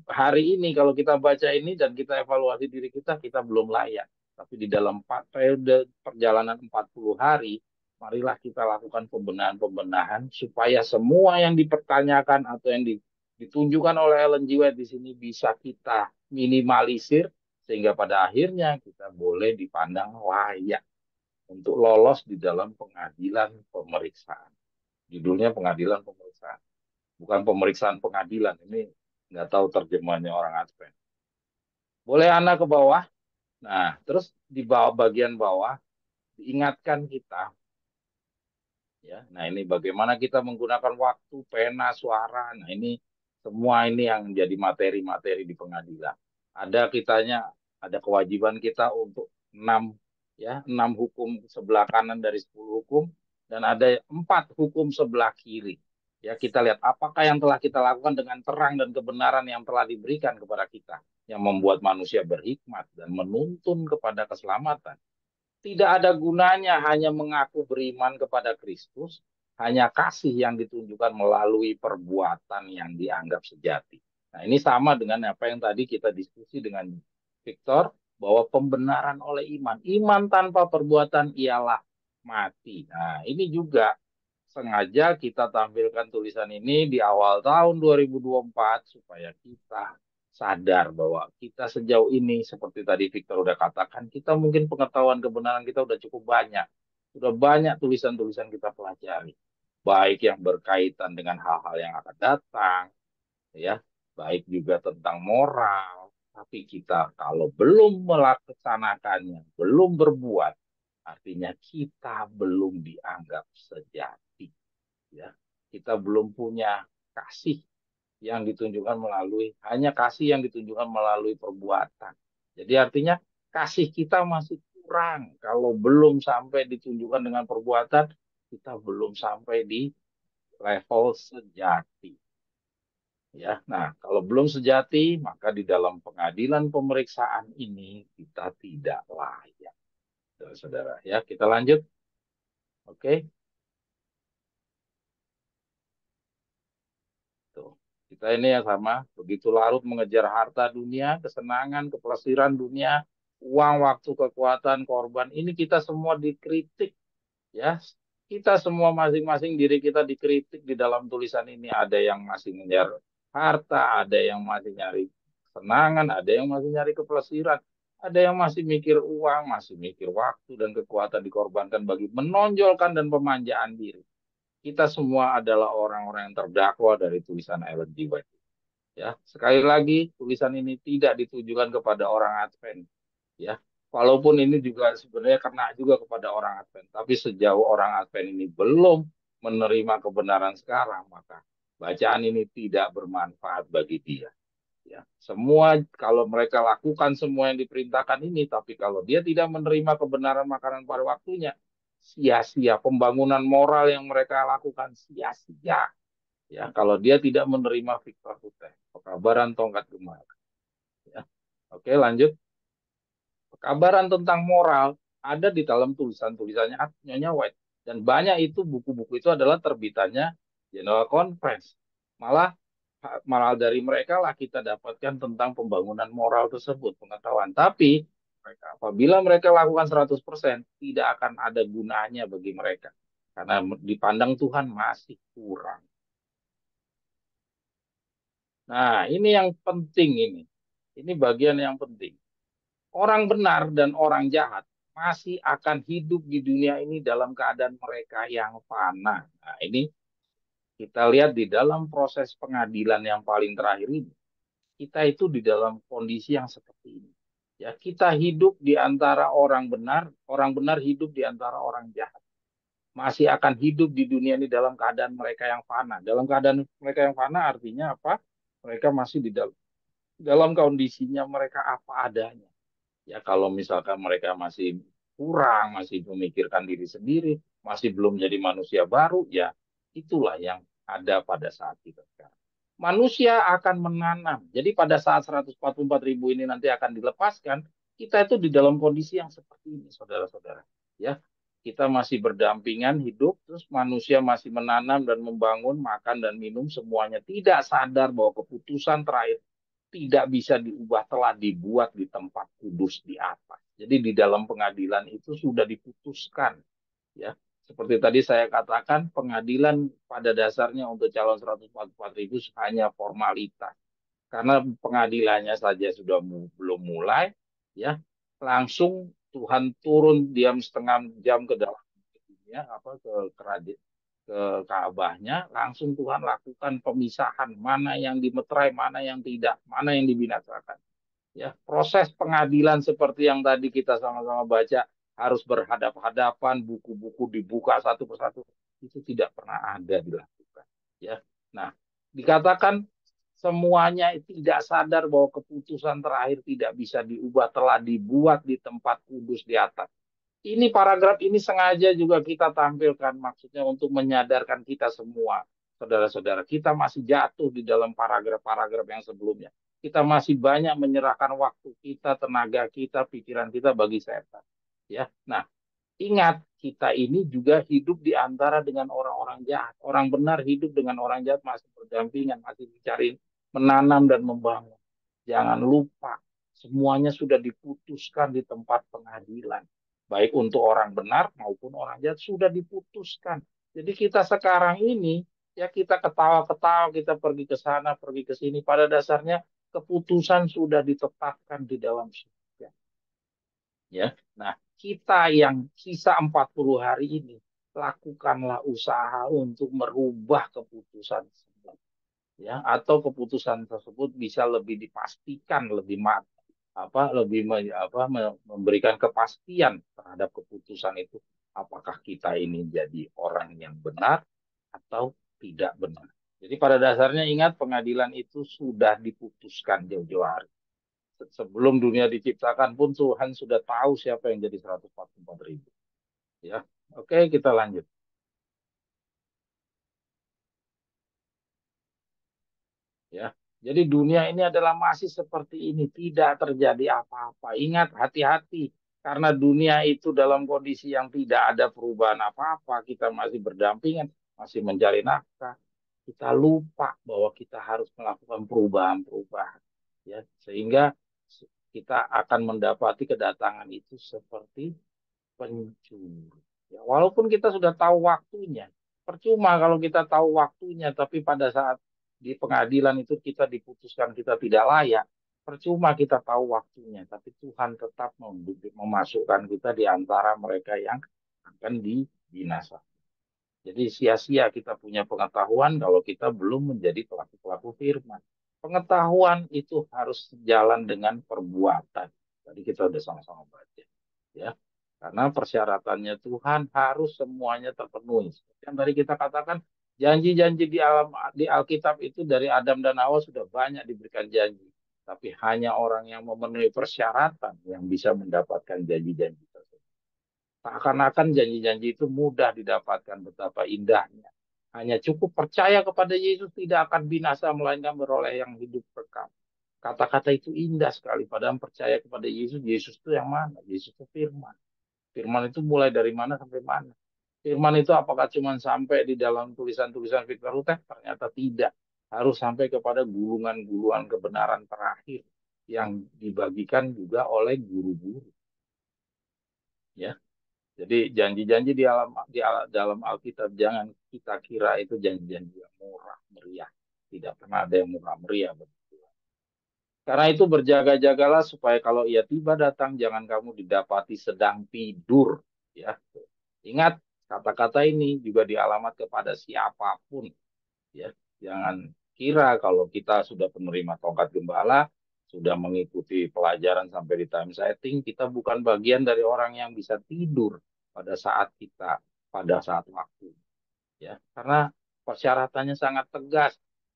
hari ini kalau kita baca ini dan kita evaluasi diri kita belum layak. Tapi di dalam periode perjalanan 40 hari, marilah kita lakukan pembenahan-pembenahan supaya semua yang dipertanyakan atau yang ditunjukkan oleh Ellen G. White di sini bisa kita minimalisir sehingga pada akhirnya kita boleh dipandang layak untuk lolos di dalam pengadilan pemeriksaan. Judulnya pengadilan pemeriksaan, bukan pemeriksaan pengadilan. Ini nggak tahu terjemahnya orang Advent. Boleh anak ke bawah. Nah, terus di bawah bagian bawah diingatkan kita ya. Nah, ini bagaimana kita menggunakan waktu, pena, suara. Nah, ini semua ini yang jadi materi-materi di pengadilan. Ada kitanya, ada kewajiban kita untuk 6 hukum sebelah kanan dari 10 hukum dan ada 4 hukum sebelah kiri. Ya, kita lihat apakah yang telah kita lakukan dengan terang dan kebenaran yang telah diberikan kepada kita yang membuat manusia berhikmat dan menuntun kepada keselamatan. Tidak ada gunanya hanya mengaku beriman kepada Kristus, hanya kasih yang ditunjukkan melalui perbuatan yang dianggap sejati. Nah, ini sama dengan apa yang tadi kita diskusi dengan Victor, bahwa pembenaran oleh iman. Iman tanpa perbuatan ialah mati. Nah, ini juga sengaja kita tampilkan tulisan ini di awal tahun 2024 supaya kita sadar bahwa kita sejauh ini seperti tadi Victor udah katakan, kita mungkin pengetahuan kebenaran kita udah cukup banyak. Sudah banyak tulisan-tulisan kita pelajari. Baik yang berkaitan dengan hal-hal yang akan datang, ya, baik juga tentang moral, tapi kita kalau belum melaksanakannya, belum berbuat, artinya kita belum dianggap sejati. Ya, kita belum punya kasih yang ditunjukkan hanya kasih yang ditunjukkan melalui perbuatan. Jadi artinya kasih kita masih kurang. Kalau belum sampai ditunjukkan dengan perbuatan, kita belum sampai di level sejati. Ya, nah kalau belum sejati, maka di dalam pengadilan pemeriksaan ini kita tidak layak. Saudara-saudara, ya kita lanjut. Oke. Tuh. Kita ini ya sama, begitu larut mengejar harta dunia, kesenangan, kepelesiran dunia, uang, waktu, kekuatan, korban. Ini kita semua dikritik, ya. Kita semua masing-masing diri kita dikritik di dalam tulisan ini. Ada yang masih mengejar harta, ada yang masih nyari kesenangan, ada yang masih nyari kepelesiran. Ada yang masih mikir uang, masih mikir waktu dan kekuatan dikorbankan bagi menonjolkan dan pemanjaan diri. Kita semua adalah orang-orang yang terdakwa dari tulisan Ellen G. White. Ya, sekali lagi tulisan ini tidak ditujukan kepada orang Advent. Ya, walaupun ini juga sebenarnya kena juga kepada orang Advent. Tapi sejauh orang Advent ini belum menerima kebenaran sekarang, maka bacaan ini tidak bermanfaat bagi dia. Ya, semua kalau mereka lakukan semua yang diperintahkan ini, tapi kalau dia tidak menerima kebenaran makanan pada waktunya, sia-sia pembangunan moral yang mereka lakukan sia-sia. Ya, kalau dia tidak menerima Victor Huteh, pekabaran tongkat gemar. Ya. Oke, lanjut. Pekabaran tentang moral ada di dalam tulisan-tulisannya Nyonya White, dan banyak itu buku-buku itu adalah terbitannya General Conference. Malah malah dari mereka lah kita dapatkan tentang pembangunan moral tersebut, pengetahuan. Tapi apabila mereka lakukan 100%, tidak akan ada gunanya bagi mereka. Karena dipandang Tuhan masih kurang. Nah, ini yang penting ini. Ini bagian yang penting. Orang benar dan orang jahat masih akan hidup di dunia ini dalam keadaan mereka yang fana. Nah, ini kita lihat di dalam proses pengadilan yang paling terakhir ini. Kita itu di dalam kondisi yang seperti ini. Ya, kita hidup di antara orang benar hidup di antara orang jahat. Masih akan hidup di dunia ini dalam keadaan mereka yang fana. Dalam keadaan mereka yang fana artinya apa? Mereka masih di dalam kondisinya mereka apa adanya. Ya, kalau misalkan mereka masih kurang, masih memikirkan diri sendiri, masih belum jadi manusia baru, ya itulah yang ada pada saat kita sekarang. Manusia akan menanam. Jadi pada saat 144.000 ini nanti akan dilepaskan, kita itu di dalam kondisi yang seperti ini, saudara-saudara. Ya, kita masih berdampingan hidup, terus manusia masih menanam dan membangun, makan dan minum semuanya, tidak sadar bahwa keputusan terakhir tidak bisa diubah, telah dibuat di tempat kudus di atas. Jadi di dalam pengadilan itu sudah diputuskan, ya. Seperti tadi saya katakan, pengadilan pada dasarnya untuk calon 144.000 hanya formalitas. Karena pengadilannya saja sudah belum mulai, ya, langsung Tuhan turun diam setengah jam ke dalam dunia, ke kerajaan, ke Ka'bahnya, langsung Tuhan lakukan pemisahan mana yang dimeterai, mana yang tidak, mana yang dibinasakan. Ya, proses pengadilan seperti yang tadi kita sama-sama baca harus berhadap-hadapan, buku-buku dibuka satu persatu, itu tidak pernah ada dilakukan. Ya, nah dikatakan semuanya tidak sadar bahwa keputusan terakhir tidak bisa diubah, telah dibuat di tempat kudus di atas. Ini paragraf ini sengaja juga kita tampilkan, maksudnya untuk menyadarkan kita semua, saudara-saudara, kita masih jatuh di dalam paragraf-paragraf yang sebelumnya. Kita masih banyak menyerahkan waktu kita, tenaga kita, pikiran kita bagi setan. Ya, nah ingat kita ini juga hidup di antara dengan orang-orang jahat. Orang benar hidup dengan orang jahat masih berdampingan, masih mencari, menanam dan membangun. Jangan lupa semuanya sudah diputuskan di tempat pengadilan. Baik untuk orang benar maupun orang jahat sudah diputuskan. Jadi kita sekarang ini ya kita ketawa-ketawa, kita pergi ke sana, pergi ke sini. Pada dasarnya keputusan sudah ditetapkan di dalam surga. Ya. Nah, kita yang sisa 40 hari ini lakukanlah usaha untuk merubah keputusan tersebut. Ya, atau keputusan tersebut bisa lebih dipastikan, lebih memberikan kepastian terhadap keputusan itu, apakah kita ini jadi orang yang benar atau tidak benar. Jadi pada dasarnya ingat pengadilan itu sudah diputuskan jauh-jauh hari. Sebelum dunia diciptakan pun Tuhan sudah tahu siapa yang jadi 144.000. Ya, oke, kita lanjut. Ya, jadi dunia ini adalah masih seperti ini, tidak terjadi apa-apa. Ingat, hati-hati, karena dunia itu dalam kondisi yang tidak ada perubahan apa-apa, kita masih berdampingan, masih mencari nafkah. Kita lupa bahwa kita harus melakukan perubahan-perubahan, ya, sehingga kita akan mendapati kedatangan itu seperti pencuri. Ya, walaupun kita sudah tahu waktunya, percuma kalau kita tahu waktunya, tapi pada saat di pengadilan itu kita diputuskan kita tidak layak, percuma kita tahu waktunya, tapi Tuhan tetap memasukkan kita di antara mereka yang akan dibinasakan. Jadi sia-sia kita punya pengetahuan kalau kita belum menjadi pelaku-pelaku firman. Pengetahuan itu harus sejalan dengan perbuatan. Tadi kita udah sama-sama baca. Ya. Karena persyaratannya Tuhan harus semuanya terpenuhi. Seperti yang tadi kita katakan, janji-janji di Alkitab itu dari Adam dan Hawa sudah banyak diberikan janji. Tapi hanya orang yang memenuhi persyaratan yang bisa mendapatkan janji-janji tersebut. Seakan-akan janji-janji itu mudah didapatkan, betapa indahnya. Hanya cukup percaya kepada Yesus, tidak akan binasa, melainkan beroleh yang hidup kekal. Kata-kata itu indah sekali, padahal percaya kepada Yesus. Yesus itu yang mana? Yesus itu firman. Firman itu mulai dari mana sampai mana? Firman itu apakah cuma sampai di dalam tulisan-tulisan Victor Hutek? Ternyata tidak. Harus sampai kepada gulungan-gulungan kebenaran terakhir yang dibagikan juga oleh guru-guru. Ya, jadi janji-janji dalam Alkitab jangan kita kira itu janji-janji yang murah meriah. Tidak pernah ada yang murah meriah. Karena itu berjaga-jagalah supaya kalau ia tiba datang jangan kamu didapati sedang tidur. Ya, ingat kata-kata ini juga dialamat kepada siapapun. Ya, jangan kira kalau kita sudah penerima tongkat gembala, sudah mengikuti pelajaran sampai di time setting, kita bukan bagian dari orang yang bisa tidur pada saat waktu. Ya, karena persyaratannya sangat tegas.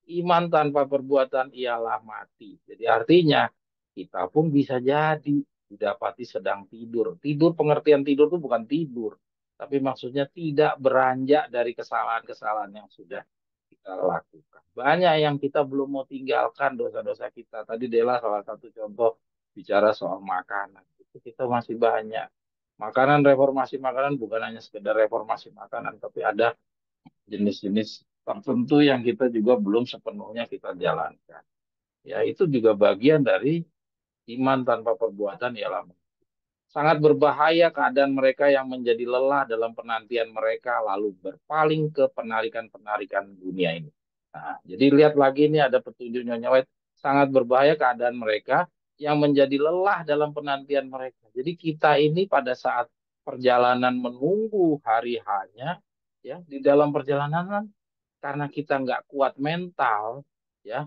Iman tanpa perbuatan ialah mati. Jadi artinya kita pun bisa jadi didapati sedang tidur. Tidur, pengertian tidur itu bukan tidur, tapi maksudnya tidak beranjak dari kesalahan-kesalahan yang sudah kita lakukan. Banyak yang kita belum mau tinggalkan dosa-dosa kita. Tadi Dela salah satu contoh bicara soal makanan. Itu kita masih banyak. Makanan, reformasi makanan bukan hanya sekedar reformasi makanan, tapi ada jenis-jenis tertentu yang kita juga belum sepenuhnya kita jalankan. Ya, itu juga bagian dari iman tanpa perbuatan ialah sangat berbahaya keadaan mereka yang menjadi lelah dalam penantian mereka lalu berpaling ke penarikan-penarikan dunia ini. Nah, jadi lihat lagi ini ada petunjuk Nyonya White, sangat berbahaya keadaan mereka yang menjadi lelah dalam penantian mereka. Jadi kita ini pada saat perjalanan menunggu hari hanya, ya di dalam perjalanan karena kita nggak kuat mental, ya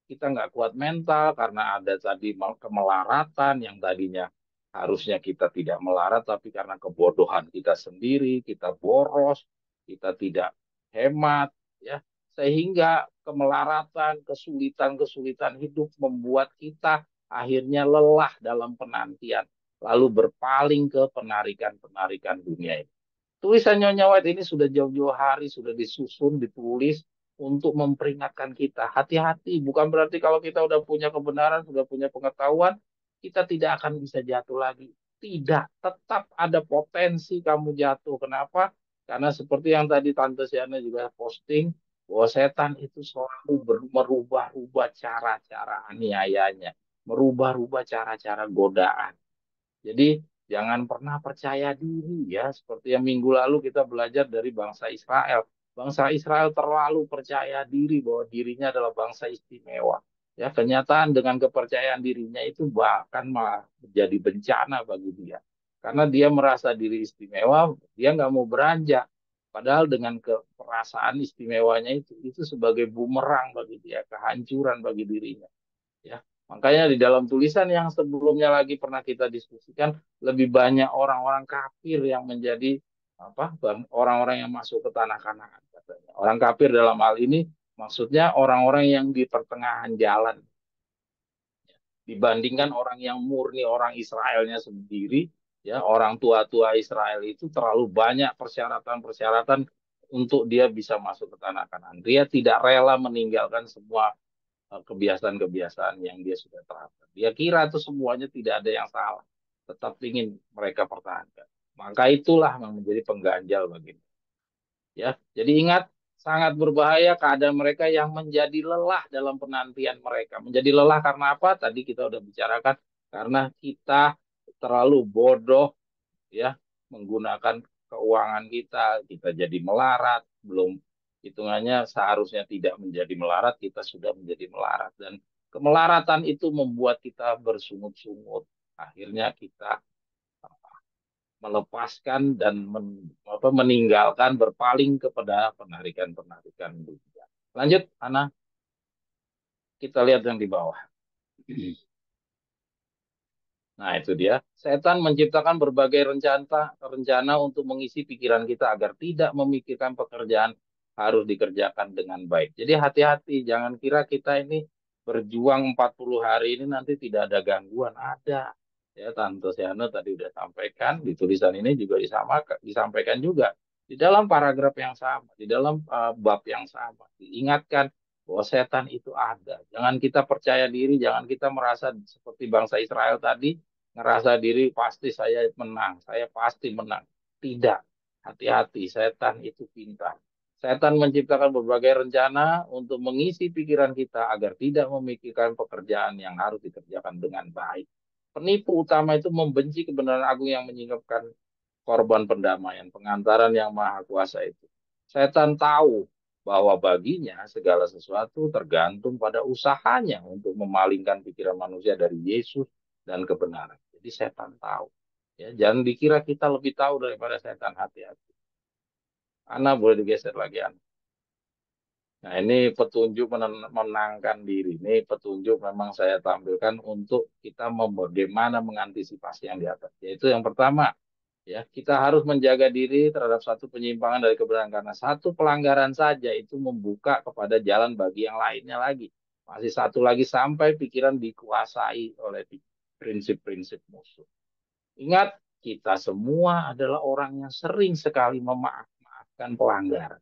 kita nggak kuat mental karena ada tadi kemelaratan yang tadinya harusnya kita tidak melarat, tapi karena kebodohan kita sendiri, kita boros, kita tidak hemat, ya sehingga kemelaratan, kesulitan-kesulitan hidup membuat kita akhirnya lelah dalam penantian, lalu berpaling ke penarikan-penarikan dunia ini. Tulisan Nyonya White ini sudah jauh-jauh hari, sudah disusun, ditulis untuk memperingatkan kita. Hati-hati, bukan berarti kalau kita udah punya kebenaran, sudah punya pengetahuan, kita tidak akan bisa jatuh lagi. Tidak, tetap ada potensi kamu jatuh. Kenapa? Karena seperti yang tadi Tante Siana juga posting, bahwa setan itu selalu merubah-rubah cara-cara aniayanya, merubah-rubah cara-cara godaan. Jadi jangan pernah percaya diri ya, seperti yang minggu lalu kita belajar dari bangsa Israel. Bangsa Israel terlalu percaya diri bahwa dirinya adalah bangsa istimewa. Ya, kenyataan dengan kepercayaan dirinya itu bahkan malah menjadi bencana bagi dia. Karena dia merasa diri istimewa, dia nggak mau beranjak. Padahal dengan perasaan istimewanya itu sebagai bumerang bagi dia, kehancuran bagi dirinya. Ya, makanya di dalam tulisan yang sebelumnya lagi pernah kita diskusikan, lebih banyak orang-orang kafir yang menjadi orang-orang yang masuk ke tanah Kanaan katanya. Orang kafir dalam hal ini maksudnya orang-orang yang di pertengahan jalan dibandingkan orang yang murni orang Israelnya sendiri, ya orang tua-tua Israel itu terlalu banyak persyaratan-persyaratan untuk dia bisa masuk ke tanah Kanaan. Dia tidak rela meninggalkan semua kebiasaan-kebiasaan yang dia sudah terapkan. Dia kira itu semuanya tidak ada yang salah, tetap ingin mereka pertahankan. Maka itulah yang menjadi pengganjal bagi mereka. Ya, jadi ingat sangat berbahaya keadaan mereka yang menjadi lelah dalam penantian mereka. Menjadi lelah karena apa? Tadi kita udah bicarakan karena kita terlalu bodoh ya menggunakan keuangan kita jadi melarat, belum hitungannya seharusnya tidak menjadi melarat, kita sudah menjadi melarat dan Kemelaratan itu membuat kita bersungut-sungut. Akhirnya kita melepaskan dan meninggalkan, berpaling kepada penarikan-penarikan dunia. Lanjut, Ana, kita lihat yang di bawah. Nah, itu dia. Setan menciptakan berbagai rencana untuk mengisi pikiran kita agar tidak memikirkan pekerjaan harus dikerjakan dengan baik. Jadi hati-hati, jangan kira kita ini berjuang 40 hari ini nanti tidak ada gangguan. Ada. Ya, Tante Siano tadi udah sampaikan, di tulisan ini juga disampaikan juga. Di dalam paragraf yang sama, di dalam bab yang sama, diingatkan bahwa setan itu ada. Jangan kita percaya diri, jangan kita merasa seperti bangsa Israel tadi, ngerasa diri pasti saya menang, saya pasti menang. Tidak, hati-hati, setan itu pintar. Setan menciptakan berbagai rencana untuk mengisi pikiran kita agar tidak memikirkan pekerjaan yang harus dikerjakan dengan baik. Penipu utama itu membenci kebenaran agung yang menyingkapkan korban pendamaian, pengantaran yang maha kuasa itu. Setan tahu bahwa baginya segala sesuatu tergantung pada usahanya untuk memalingkan pikiran manusia dari Yesus dan kebenaran. Jadi setan tahu. Ya, jangan dikira kita lebih tahu daripada setan, hati-hati. Ana boleh digeser lagi, Ana. Nah, ini petunjuk menenangkan diri. Ini petunjuk memang saya tampilkan untuk kita bagaimana mengantisipasi yang di atas. Yaitu yang pertama, ya, kita harus menjaga diri terhadap satu penyimpangan dari kebenaran karena satu pelanggaran saja itu membuka kepada jalan bagi yang lainnya lagi. Masih satu lagi sampai pikiran dikuasai oleh prinsip-prinsip musuh. Ingat, kita semua adalah orang yang sering sekali memaafkan pelanggaran.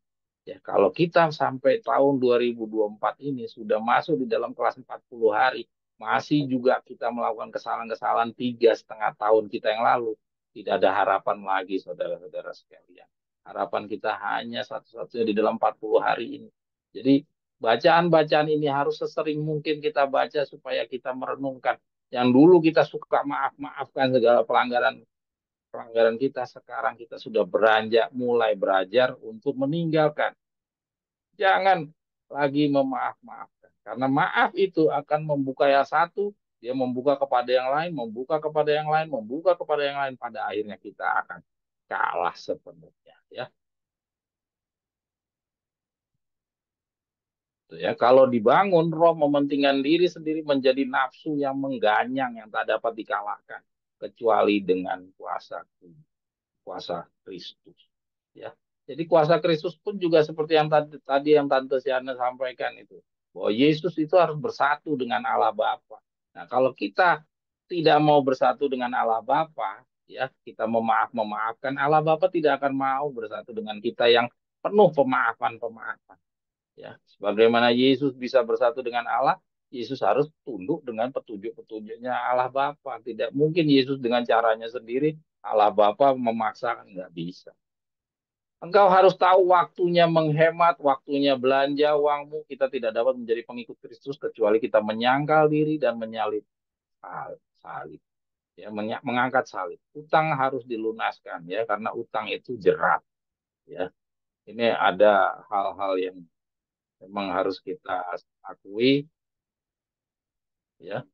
Ya, kalau kita sampai tahun 2024 ini sudah masuk di dalam kelas 40 hari, masih juga kita melakukan kesalahan-kesalahan 3,5 tahun kita yang lalu, tidak ada harapan lagi, saudara-saudara sekalian. Harapan kita hanya satu-satunya di dalam 40 hari ini. Jadi bacaan-bacaan ini harus sesering mungkin kita baca supaya kita merenungkan. Yang dulu kita suka maaf-maafkan segala pelanggaran pelanggaran kita, sekarang kita sudah beranjak mulai belajar untuk meninggalkan. Jangan lagi memaaf-maafkan. Karena maaf itu akan membuka yang satu, dia membuka kepada yang lain, membuka kepada yang lain, membuka kepada yang lain. Pada akhirnya kita akan kalah sepenuhnya. Ya. Ya, kalau dibangun, roh mementingkan diri sendiri menjadi nafsu yang mengganyang yang tak dapat dikalahkan. Kecuali dengan kuasa Kristus. Ya. Jadi kuasa Kristus pun juga seperti yang tadi yang Tante Siana sampaikan itu, bahwa Yesus itu harus bersatu dengan Allah Bapa. Nah, kalau kita tidak mau bersatu dengan Allah Bapa, ya, kita memaafkan, Allah Bapa tidak akan mau bersatu dengan kita yang penuh pemaafan-pemaafan. Ya, sebagaimana Yesus bisa bersatu dengan Allah, Yesus harus tunduk dengan petunjuk-petunjuknya Allah Bapa. Tidak mungkin Yesus dengan caranya sendiri, Allah Bapa memaksakan, nggak bisa. Engkau harus tahu waktunya menghemat, waktunya belanja uangmu. Kita tidak dapat menjadi pengikut Kristus kecuali kita menyangkal diri dan menyalip salib. Ya, mengangkat salib. Utang harus dilunaskan ya, karena utang itu jerat. Ya, ini ada hal-hal yang memang harus kita akui ya,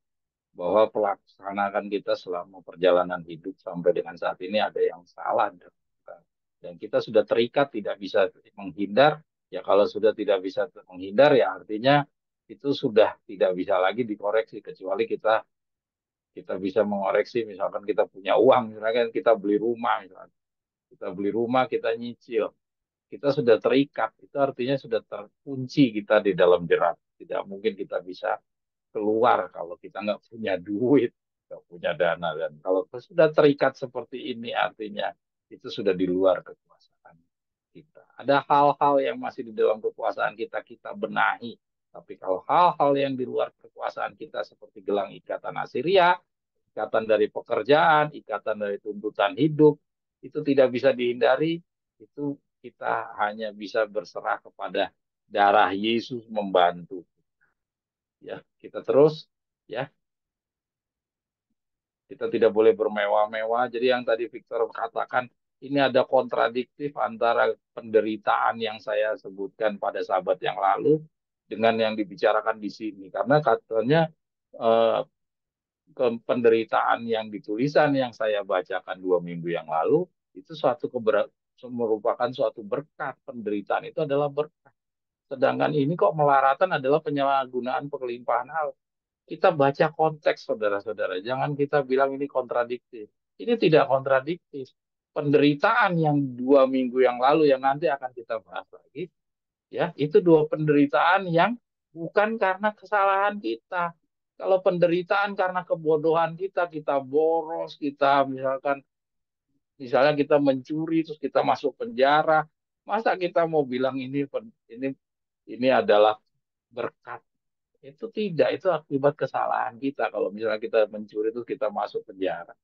bahwa pelaksanaan kita selama perjalanan hidup sampai dengan saat ini ada yang salah dan kita sudah terikat tidak bisa menghindar. Ya, kalau sudah tidak bisa menghindar ya artinya itu sudah tidak bisa lagi dikoreksi, kecuali kita bisa mengoreksi. Misalkan kita punya uang, misalkan kita beli rumah, misalkan kita beli rumah, kita nyicil, kita sudah terikat, itu artinya sudah terkunci kita di dalam jerat. Tidak mungkin kita bisa keluar kalau kita nggak punya duit, nggak punya dana. Dan kalau sudah terikat seperti ini, artinya itu sudah di luar kekuasaan kita. Ada hal-hal yang masih di dalam kekuasaan kita, kita benahi. Tapi kalau hal-hal yang di luar kekuasaan kita seperti gelang ikatan Asiria, ikatan dari pekerjaan, ikatan dari tuntutan hidup, itu tidak bisa dihindari. Itu kita hanya bisa berserah kepada darah Yesus membantu. Ya, kita terus ya. Kita tidak boleh bermewah-mewah. Jadi yang tadi Victor katakan, ini ada kontradiktif antara penderitaan yang saya sebutkan pada sahabat yang lalu dengan yang dibicarakan di sini. Karena katanya eh, penderitaan yang ditulisan yang saya bacakan 2 minggu yang lalu itu merupakan suatu berkat. Penderitaan itu adalah berkat. Sedangkan ini kok melaratan adalah penyalahgunaan kelimpahan Allah. Kita baca konteks, saudara-saudara. Jangan kita bilang ini kontradiktif. Ini tidak kontradiktif. Penderitaan yang 2 minggu yang lalu yang nanti akan kita bahas lagi, ya itu dua penderitaan yang bukan karena kesalahan kita. Kalau penderitaan karena kebodohan kita, kita boros, kita misalnya kita mencuri terus kita masuk penjara, masa kita mau bilang ini adalah berkat? Itu tidak, itu akibat kesalahan kita. Kalau misalnya kita mencuri terus kita masuk penjara,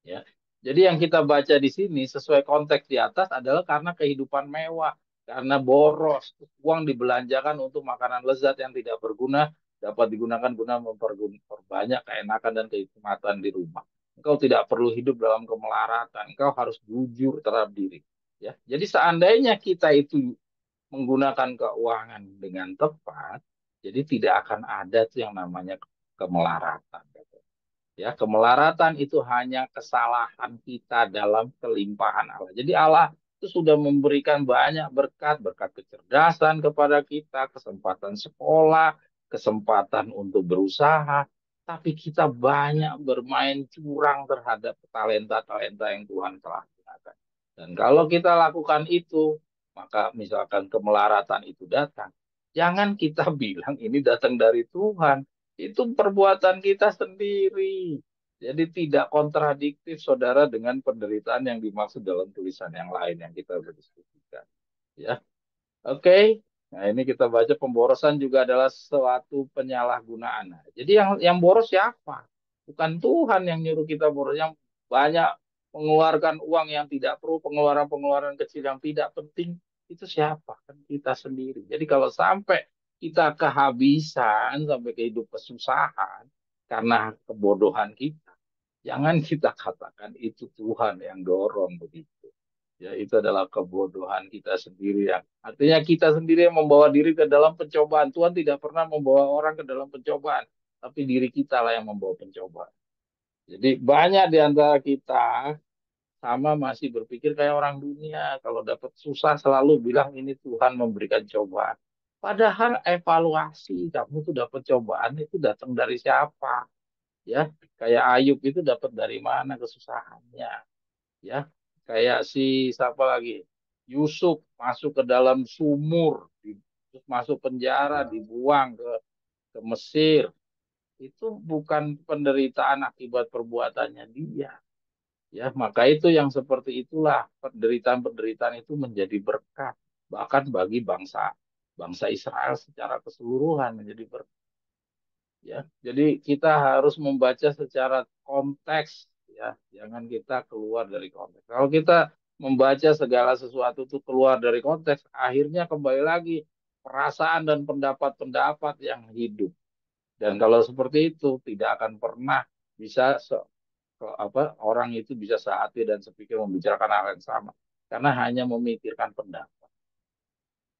ya. Jadi yang kita baca di sini sesuai konteks di atas adalah karena kehidupan mewah, karena boros, uang dibelanjakan untuk makanan lezat yang tidak berguna dapat digunakan guna memperbanyak keenakan dan kenikmatan di rumah. Engkau tidak perlu hidup dalam kemelaratan, engkau harus jujur terhadap diri. Ya, jadi seandainya kita itu menggunakan keuangan dengan tepat, jadi tidak akan ada tuh yang namanya kemelaratan. Ya, kemelaratan itu hanya kesalahan kita dalam kelimpahan Allah. Jadi Allah itu sudah memberikan banyak berkat, berkat kecerdasan kepada kita, kesempatan sekolah, kesempatan untuk berusaha, tapi kita banyak bermain curang terhadap talenta-talenta yang Tuhan telah gunakan. Dan kalau kita lakukan itu, maka misalkan kemelaratan itu datang, jangan kita bilang ini datang dari Tuhan, itu perbuatan kita sendiri. Jadi tidak kontradiktif, saudara, dengan penderitaan yang dimaksud dalam tulisan yang lain yang kita berdiskusikan. Ya, oke. Nah, ini kita baca pemborosan juga adalah suatu penyalahgunaan. Nah, jadi yang boros siapa? Bukan Tuhan yang nyuruh kita boros. Yang banyak mengeluarkan uang yang tidak perlu, pengeluaran-pengeluaran kecil yang tidak penting, itu siapa? Kan kita sendiri. Jadi kalau sampai kita kehabisan, sampai ke hidup kesusahan, karena kebodohan kita, jangan kita katakan itu Tuhan yang dorong begitu. Ya, itu adalah kebodohan kita sendiri yang artinya kita sendiri yang membawa diri ke dalam pencobaan. Tuhan tidak pernah membawa orang ke dalam pencobaan, tapi diri kita lah yang membawa pencobaan. Jadi banyak di antara kita sama masih berpikir kayak orang dunia. Kalau dapat susah selalu bilang ini Tuhan memberikan cobaan. Padahal evaluasi kamu tuh dapat cobaan itu datang dari siapa? Ya, kayak Ayub itu dapat dari mana kesusahannya? Ya, kayak si siapa lagi, Yusuf masuk ke dalam sumur, terus masuk penjara, dibuang ke Mesir, itu bukan penderitaan akibat perbuatannya dia. Ya, maka itu yang seperti itulah penderitaan-penderitaan itu menjadi berkat bahkan bagi bangsa bangsa Israel secara keseluruhan menjadi berkat. Ya, jadi kita harus membaca secara konteks, ya, jangan kita keluar dari konteks. Kalau kita membaca segala sesuatu itu keluar dari konteks, akhirnya kembali lagi perasaan dan pendapat-pendapat yang hidup. Dan kalau seperti itu tidak akan pernah bisa orang itu bisa sehati dan sepikir membicarakan hal yang sama karena hanya memikirkan pendapat.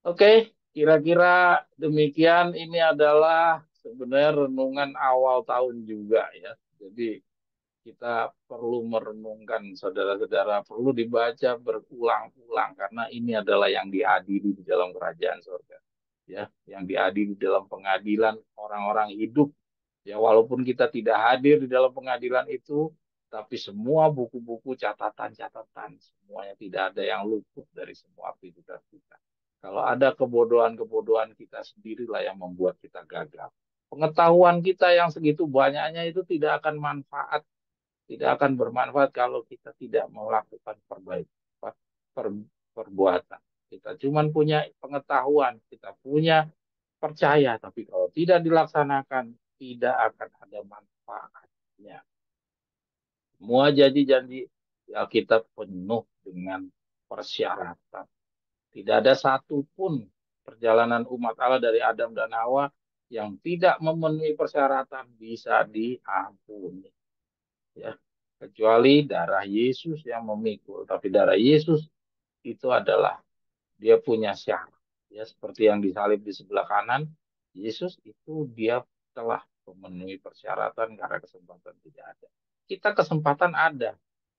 Oke, kira-kira demikian. Ini adalah sebenarnya renungan awal tahun juga ya. Jadi kita perlu merenungkan, saudara-saudara, perlu dibaca berulang-ulang karena ini adalah yang diadili di dalam kerajaan surga. Ya, yang diadili dalam pengadilan orang-orang hidup. Ya, walaupun kita tidak hadir di dalam pengadilan itu, tapi semua buku-buku catatan-catatan, semuanya tidak ada yang luput dari semua aktivitas kita. Kalau ada kebodohan-kebodohan kita sendirilah yang membuat kita gagal. Pengetahuan kita yang segitu banyaknya itu tidak akan tidak akan bermanfaat kalau kita tidak melakukan perbuatan. Kita cuma punya pengetahuan, kita punya percaya, tapi kalau tidak dilaksanakan, tidak akan ada manfaatnya. Semua janji-janji Alkitab penuh dengan persyaratan. Tidak ada satupun perjalanan umat Allah dari Adam dan Hawa yang tidak memenuhi persyaratan bisa diampuni. Ya, kecuali darah Yesus yang memikul. Tapi darah Yesus itu adalah dia punya syarat. ya seperti yang disalib di sebelah kanan, Yesus itu dia telah memenuhi persyaratan karena kesempatan tidak ada. Kita kesempatan ada,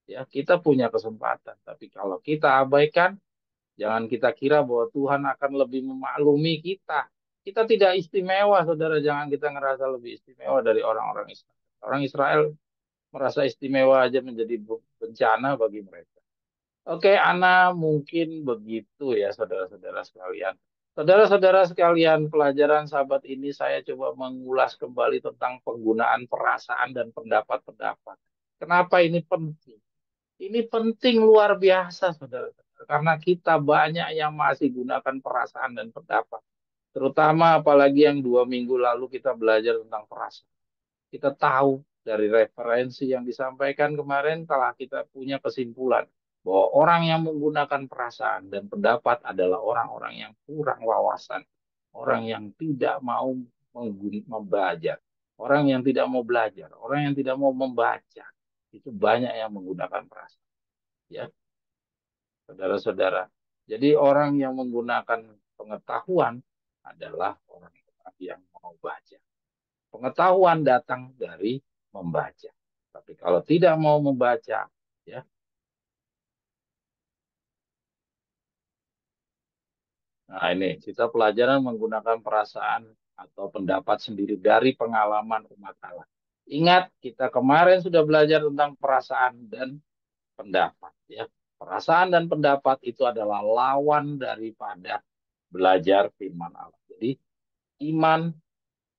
ya kita punya kesempatan. Tapi kalau kita abaikan, jangan kita kira bahwa Tuhan akan lebih memaklumi kita. Kita tidak istimewa, saudara. Jangan kita ngerasa lebih istimewa dari orang-orang Israel. Orang Israel merasa istimewa aja menjadi bencana bagi mereka. Oke, Ana, mungkin begitu ya, saudara-saudara sekalian. Saudara-saudara sekalian, pelajaran sahabat ini saya coba mengulas kembali tentang penggunaan perasaan dan pendapat-pendapat. Kenapa ini penting? Ini penting luar biasa, saudara. Karena kita banyak yang masih gunakan perasaan dan pendapat. Terutama apalagi yang 2 minggu lalu kita belajar tentang perasaan. Kita tahu dari referensi yang disampaikan kemarin telah kita punya kesimpulan bahwa orang yang menggunakan perasaan dan pendapat adalah orang-orang yang kurang wawasan, orang yang tidak mau belajar, orang yang tidak mau belajar, orang yang tidak mau membaca. Itu banyak yang menggunakan perasaan, ya, saudara-saudara. Jadi orang yang menggunakan pengetahuan adalah orang-orang yang mau baca. Pengetahuan datang dari membaca. Tapi kalau tidak mau membaca, ya. Nah, ini kita pelajaran menggunakan perasaan atau pendapat sendiri dari pengalaman umat Allah. Ingat, kita kemarin sudah belajar tentang perasaan dan pendapat, ya. Perasaan dan pendapat itu adalah lawan daripada belajar firman Allah. Jadi, iman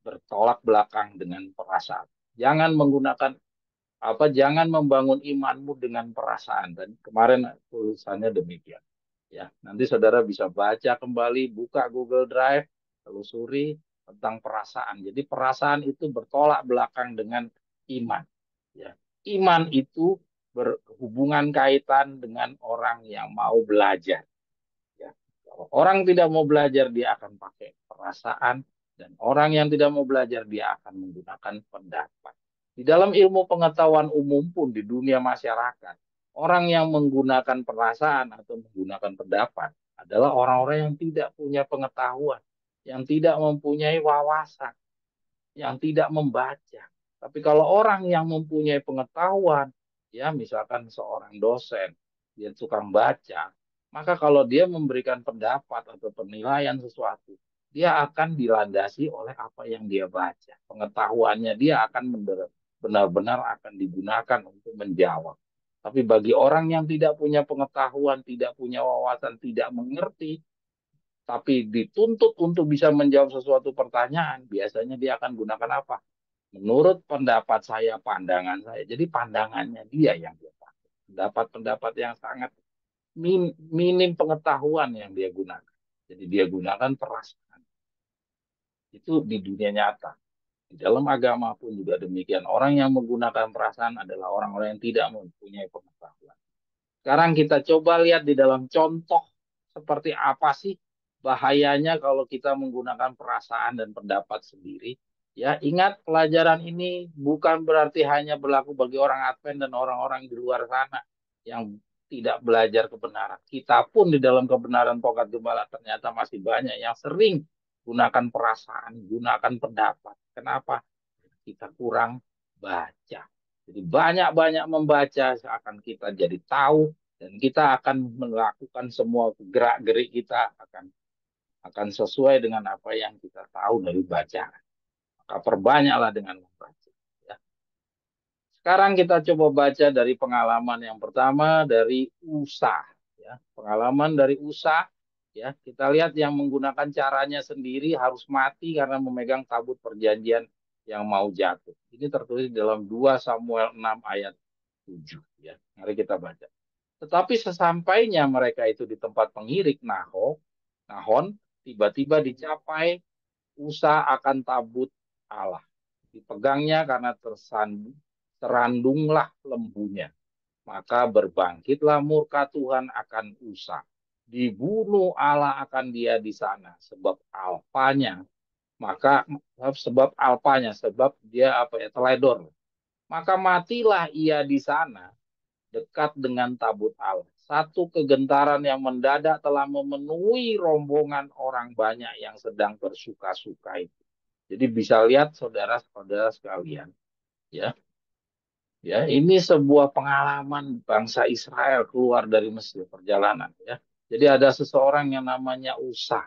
bertolak belakang dengan perasaan. Jangan menggunakan jangan membangun imanmu dengan perasaan, dan kemarin tulisannya demikian, ya. Nanti saudara bisa baca kembali, buka Google Drive, telusuri tentang perasaan. Jadi perasaan itu bertolak belakang dengan iman, ya. Iman itu berhubungan kaitan dengan orang yang mau belajar, ya. Kalau orang tidak mau belajar, dia akan pakai perasaan, dan orang yang tidak mau belajar, dia akan menggunakan pendapat. Di dalam ilmu pengetahuan umum pun di dunia masyarakat, orang yang menggunakan perasaan atau menggunakan pendapat adalah orang-orang yang tidak punya pengetahuan, yang tidak mempunyai wawasan, yang tidak membaca. Tapi kalau orang yang mempunyai pengetahuan, ya misalkan seorang dosen, dia tukang baca, maka kalau dia memberikan pendapat atau penilaian sesuatu, dia akan dilandasi oleh apa yang dia baca. Pengetahuannya dia akan benar-benar akan digunakan untuk menjawab. Tapi bagi orang yang tidak punya pengetahuan, tidak punya wawasan, tidak mengerti, tapi dituntut untuk bisa menjawab sesuatu pertanyaan, biasanya dia akan gunakan apa? Menurut pendapat saya, pandangan saya. Jadi pandangannya dia yang dia pakai. Pendapat-pendapat yang sangat minim pengetahuan yang dia gunakan. Jadi dia gunakan perasaan. Itu di dunia nyata. Di dalam agama pun juga demikian. Orang yang menggunakan perasaan adalah orang-orang yang tidak mempunyai pengetahuan. Sekarang kita coba lihat di dalam contoh seperti apa sih bahayanya kalau kita menggunakan perasaan dan pendapat sendiri. Ya, ingat pelajaran ini bukan berarti hanya berlaku bagi orang Advent dan orang-orang di luar sana yang tidak belajar kebenaran. Kita pun di dalam kebenaran Tokat Gembala ternyata masih banyak yang sering gunakan perasaan, gunakan pendapat. Kenapa? Kita kurang baca. Jadi banyak-banyak membaca akan kita jadi tahu, dan kita akan melakukan semua gerak-gerik kita akan sesuai dengan apa yang kita tahu dari bacaan. Maka perbanyaklah dengan membaca. Ya. Sekarang kita coba baca dari pengalaman yang pertama dari Usa. Ya. Pengalaman dari Usa, ya, kita lihat yang menggunakan caranya sendiri harus mati karena memegang tabut perjanjian yang mau jatuh. Ini tertulis dalam 2 Samuel 6 ayat 7. Ya. Mari kita baca. Tetapi sesampainya mereka itu di tempat pengirik Nahon, tiba-tiba dicapai Usa akan tabut Allah. Dipegangnya karena terandunglah lembunya. Maka berbangkitlah murka Tuhan akan Usa. Dibunuh Allah akan dia di sana sebab alpanya, sebab dia teledor. Maka matilah ia di sana dekat dengan tabut Allah. Satu kegentaran yang mendadak telah memenuhi rombongan orang banyak yang sedang bersuka-suka itu. Jadi bisa lihat saudara-saudara sekalian, ya. Ya, ini sebuah pengalaman bangsa Israel keluar dari Mesir perjalanan, ya. Jadi ada seseorang yang namanya Usa,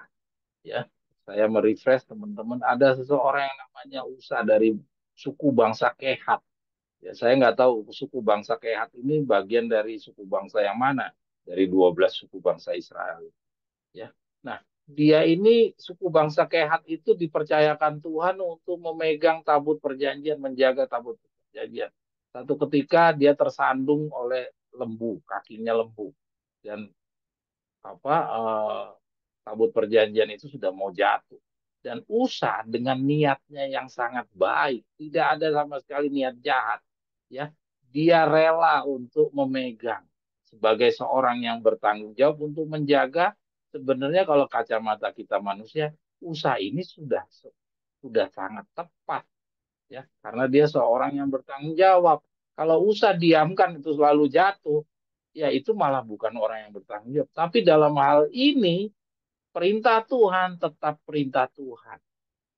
ya. Saya merefresh teman-teman, ada seseorang yang namanya Usa dari suku bangsa Kehat. Ya, saya nggak tahu suku bangsa Kehat ini bagian dari suku bangsa yang mana dari 12 suku bangsa Israel, ya. Nah, dia ini suku bangsa Kehat itu dipercayakan Tuhan untuk memegang tabut perjanjian, menjaga tabut perjanjian. Satu ketika dia tersandung oleh lembu, kakinya lembu, dan apa tabut perjanjian itu sudah mau jatuh. Dan Usa dengan niatnya yang sangat baik, tidak ada sama sekali niat jahat, ya. Dia rela untuk memegang sebagai seorang yang bertanggung jawab untuk menjaga. Sebenarnya kalau kacamata kita manusia, Usa ini sudah sangat tepat, ya, karena dia seorang yang bertanggung jawab. Kalau Usa diamkan itu selalu jatuh, ya itu malah bukan orang yang bertanggung jawab. Tapi dalam hal ini perintah Tuhan tetap perintah Tuhan.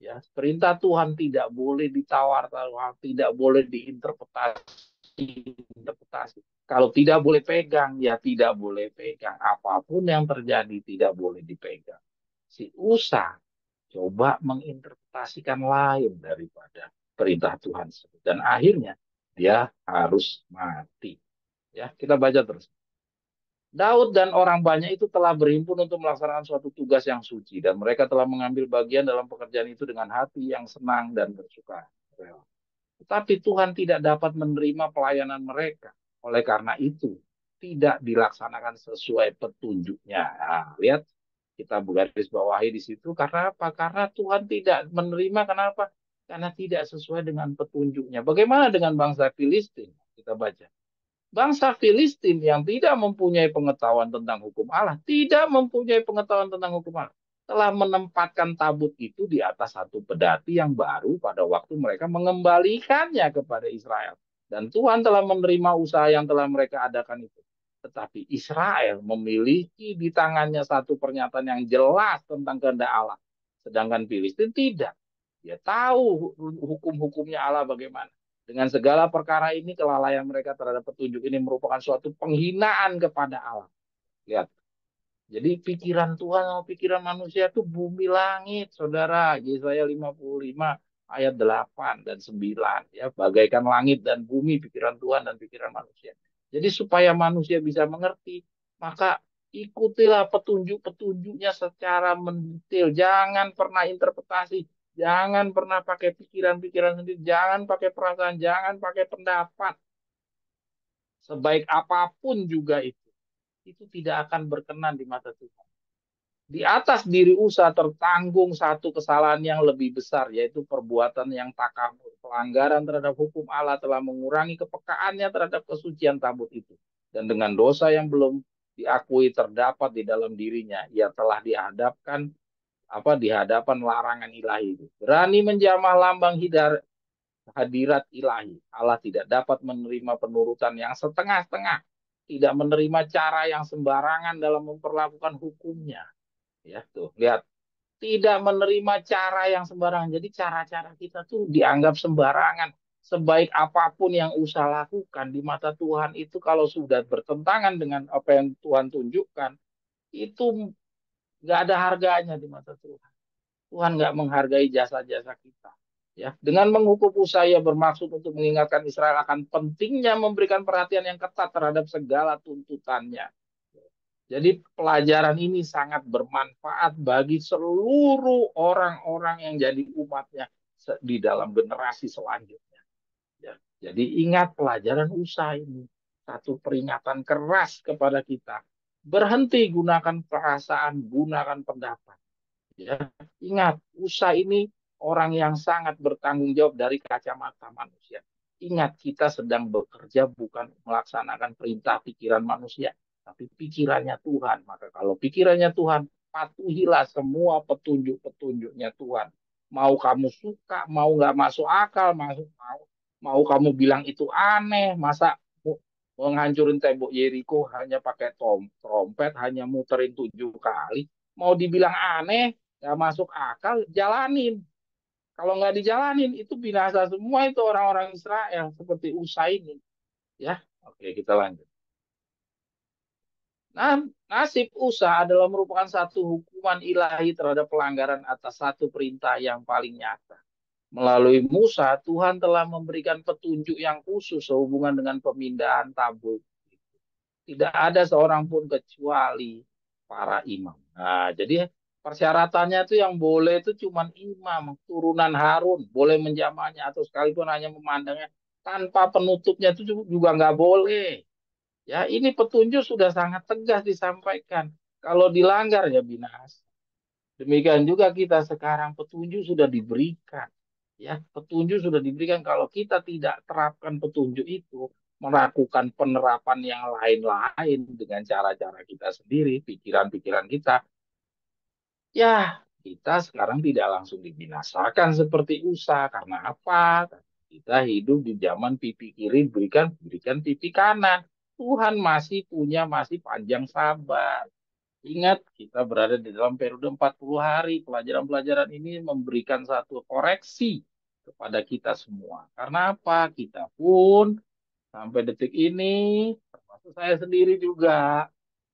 Ya, perintah Tuhan tidak boleh ditawar-tawar, tidak boleh diinterpretasi. Kalau tidak boleh pegang, ya tidak boleh pegang. Apapun yang terjadi tidak boleh dipegang. Si Usa coba menginterpretasikan lain daripada perintah Tuhan. Dan akhirnya dia harus mati. Ya, kita baca terus. Daud dan orang banyak itu telah berhimpun untuk melaksanakan suatu tugas yang suci, dan mereka telah mengambil bagian dalam pekerjaan itu dengan hati yang senang dan bersuka rela. Tetapi Tuhan tidak dapat menerima pelayanan mereka. Oleh karena itu, tidak dilaksanakan sesuai petunjuknya. Nah, lihat, kita garis bawahi di situ. Karena apa? Karena Tuhan tidak menerima. Kenapa? Karena tidak sesuai dengan petunjuknya. Bagaimana dengan bangsa Filistin? Kita baca. Bangsa Filistin yang tidak mempunyai pengetahuan tentang hukum Allah, tidak mempunyai pengetahuan tentang hukum Allah, telah menempatkan tabut itu di atas satu pedati yang baru pada waktu mereka mengembalikannya kepada Israel. Dan Tuhan telah menerima usaha yang telah mereka adakan itu. Tetapi Israel memiliki di tangannya satu pernyataan yang jelas tentang kehendak Allah. Sedangkan Filistin tidak. Dia tahu hukum-hukumnya Allah bagaimana. Dengan segala perkara ini, kelalaian mereka terhadap petunjuk ini merupakan suatu penghinaan kepada Allah. Lihat. Jadi pikiran Tuhan sama pikiran manusia itu bumi langit, saudara. Yesaya 55 ayat 8 dan 9. Ya, bagaikan langit dan bumi pikiran Tuhan dan pikiran manusia. Jadi supaya manusia bisa mengerti, maka ikutilah petunjuk-petunjuknya secara mendetail. Jangan pernah interpretasi. Jangan pernah pakai pikiran-pikiran sendiri. Jangan pakai perasaan. Jangan pakai pendapat. Sebaik apapun juga itu tidak akan berkenan di mata Tuhan. Di atas diri Usa tertanggung satu kesalahan yang lebih besar, yaitu perbuatan yang takabur. Pelanggaran terhadap hukum Allah telah mengurangi kepekaannya terhadap kesucian tabut itu. Dan dengan dosa yang belum diakui terdapat di dalam dirinya, ia telah di hadapan larangan ilahi itu. Berani menjamah lambang hadirat ilahi. Allah tidak dapat menerima penurutan yang setengah-setengah, tidak menerima cara yang sembarangan dalam memperlakukan hukumnya. Ya, tuh, lihat. Tidak menerima cara yang sembarangan. Jadi cara-cara kita tuh dianggap sembarangan. Sebaik apapun yang usaha lakukan di mata Tuhan itu kalau sudah bertentangan dengan apa yang Tuhan tunjukkan, itu nggak ada harganya di mata Tuhan. Tuhan nggak menghargai jasa-jasa kita. Ya, dengan menghukum Usaya bermaksud untuk mengingatkan Israel akan pentingnya memberikan perhatian yang ketat terhadap segala tuntutannya. Jadi pelajaran ini sangat bermanfaat bagi seluruh orang-orang yang jadi umatnya di dalam generasi selanjutnya. Ya. Jadi ingat pelajaran Usa ini. Satu peringatan keras kepada kita. Berhenti gunakan perasaan, gunakan pendapat. Ya. Ingat, Usa ini orang yang sangat bertanggung jawab dari kacamata manusia. Ingat, kita sedang bekerja bukan melaksanakan perintah pikiran manusia, tapi pikirannya Tuhan. Maka kalau pikirannya Tuhan, patuhilah semua petunjuk-petunjuknya Tuhan. Mau kamu suka, mau nggak masuk akal, mau kamu bilang itu aneh, masa menghancurin tembok Yeriko hanya pakai trompet, hanya muterin 7 kali. Mau dibilang aneh, nggak masuk akal, jalanin. Kalau nggak dijalanin, itu binasa semua itu orang-orang Israel seperti Usa ini. Ya, oke kita lanjut. Nah, nasib Usa adalah merupakan satu hukuman ilahi terhadap pelanggaran atas satu perintah yang paling nyata. Melalui Musa, Tuhan telah memberikan petunjuk yang khusus sehubungan dengan pemindahan tabut. Tidak ada seorang pun kecuali para imam. Nah, jadi persyaratannya itu yang boleh itu cuma imam, turunan Harun, boleh menjamahnya atau sekalipun hanya memandangnya tanpa penutupnya itu juga nggak boleh. Ya, ini petunjuk sudah sangat tegas disampaikan. Kalau dilanggar ya binasa. Demikian juga kita sekarang petunjuk sudah diberikan. Ya, petunjuk sudah diberikan. Kalau kita tidak terapkan petunjuk itu, melakukan penerapan yang lain-lain dengan cara-cara kita sendiri, pikiran-pikiran kita, ya kita sekarang tidak langsung dibinasakan seperti Usa. Karena apa? Kita hidup di zaman pipi kiri berikan pipi kanan. Tuhan masih panjang sabar. Ingat, kita berada di dalam periode 40 hari. Pelajaran-pelajaran ini memberikan satu koreksi kepada kita semua. Karena apa? Kita pun sampai detik ini, termasuk saya sendiri juga,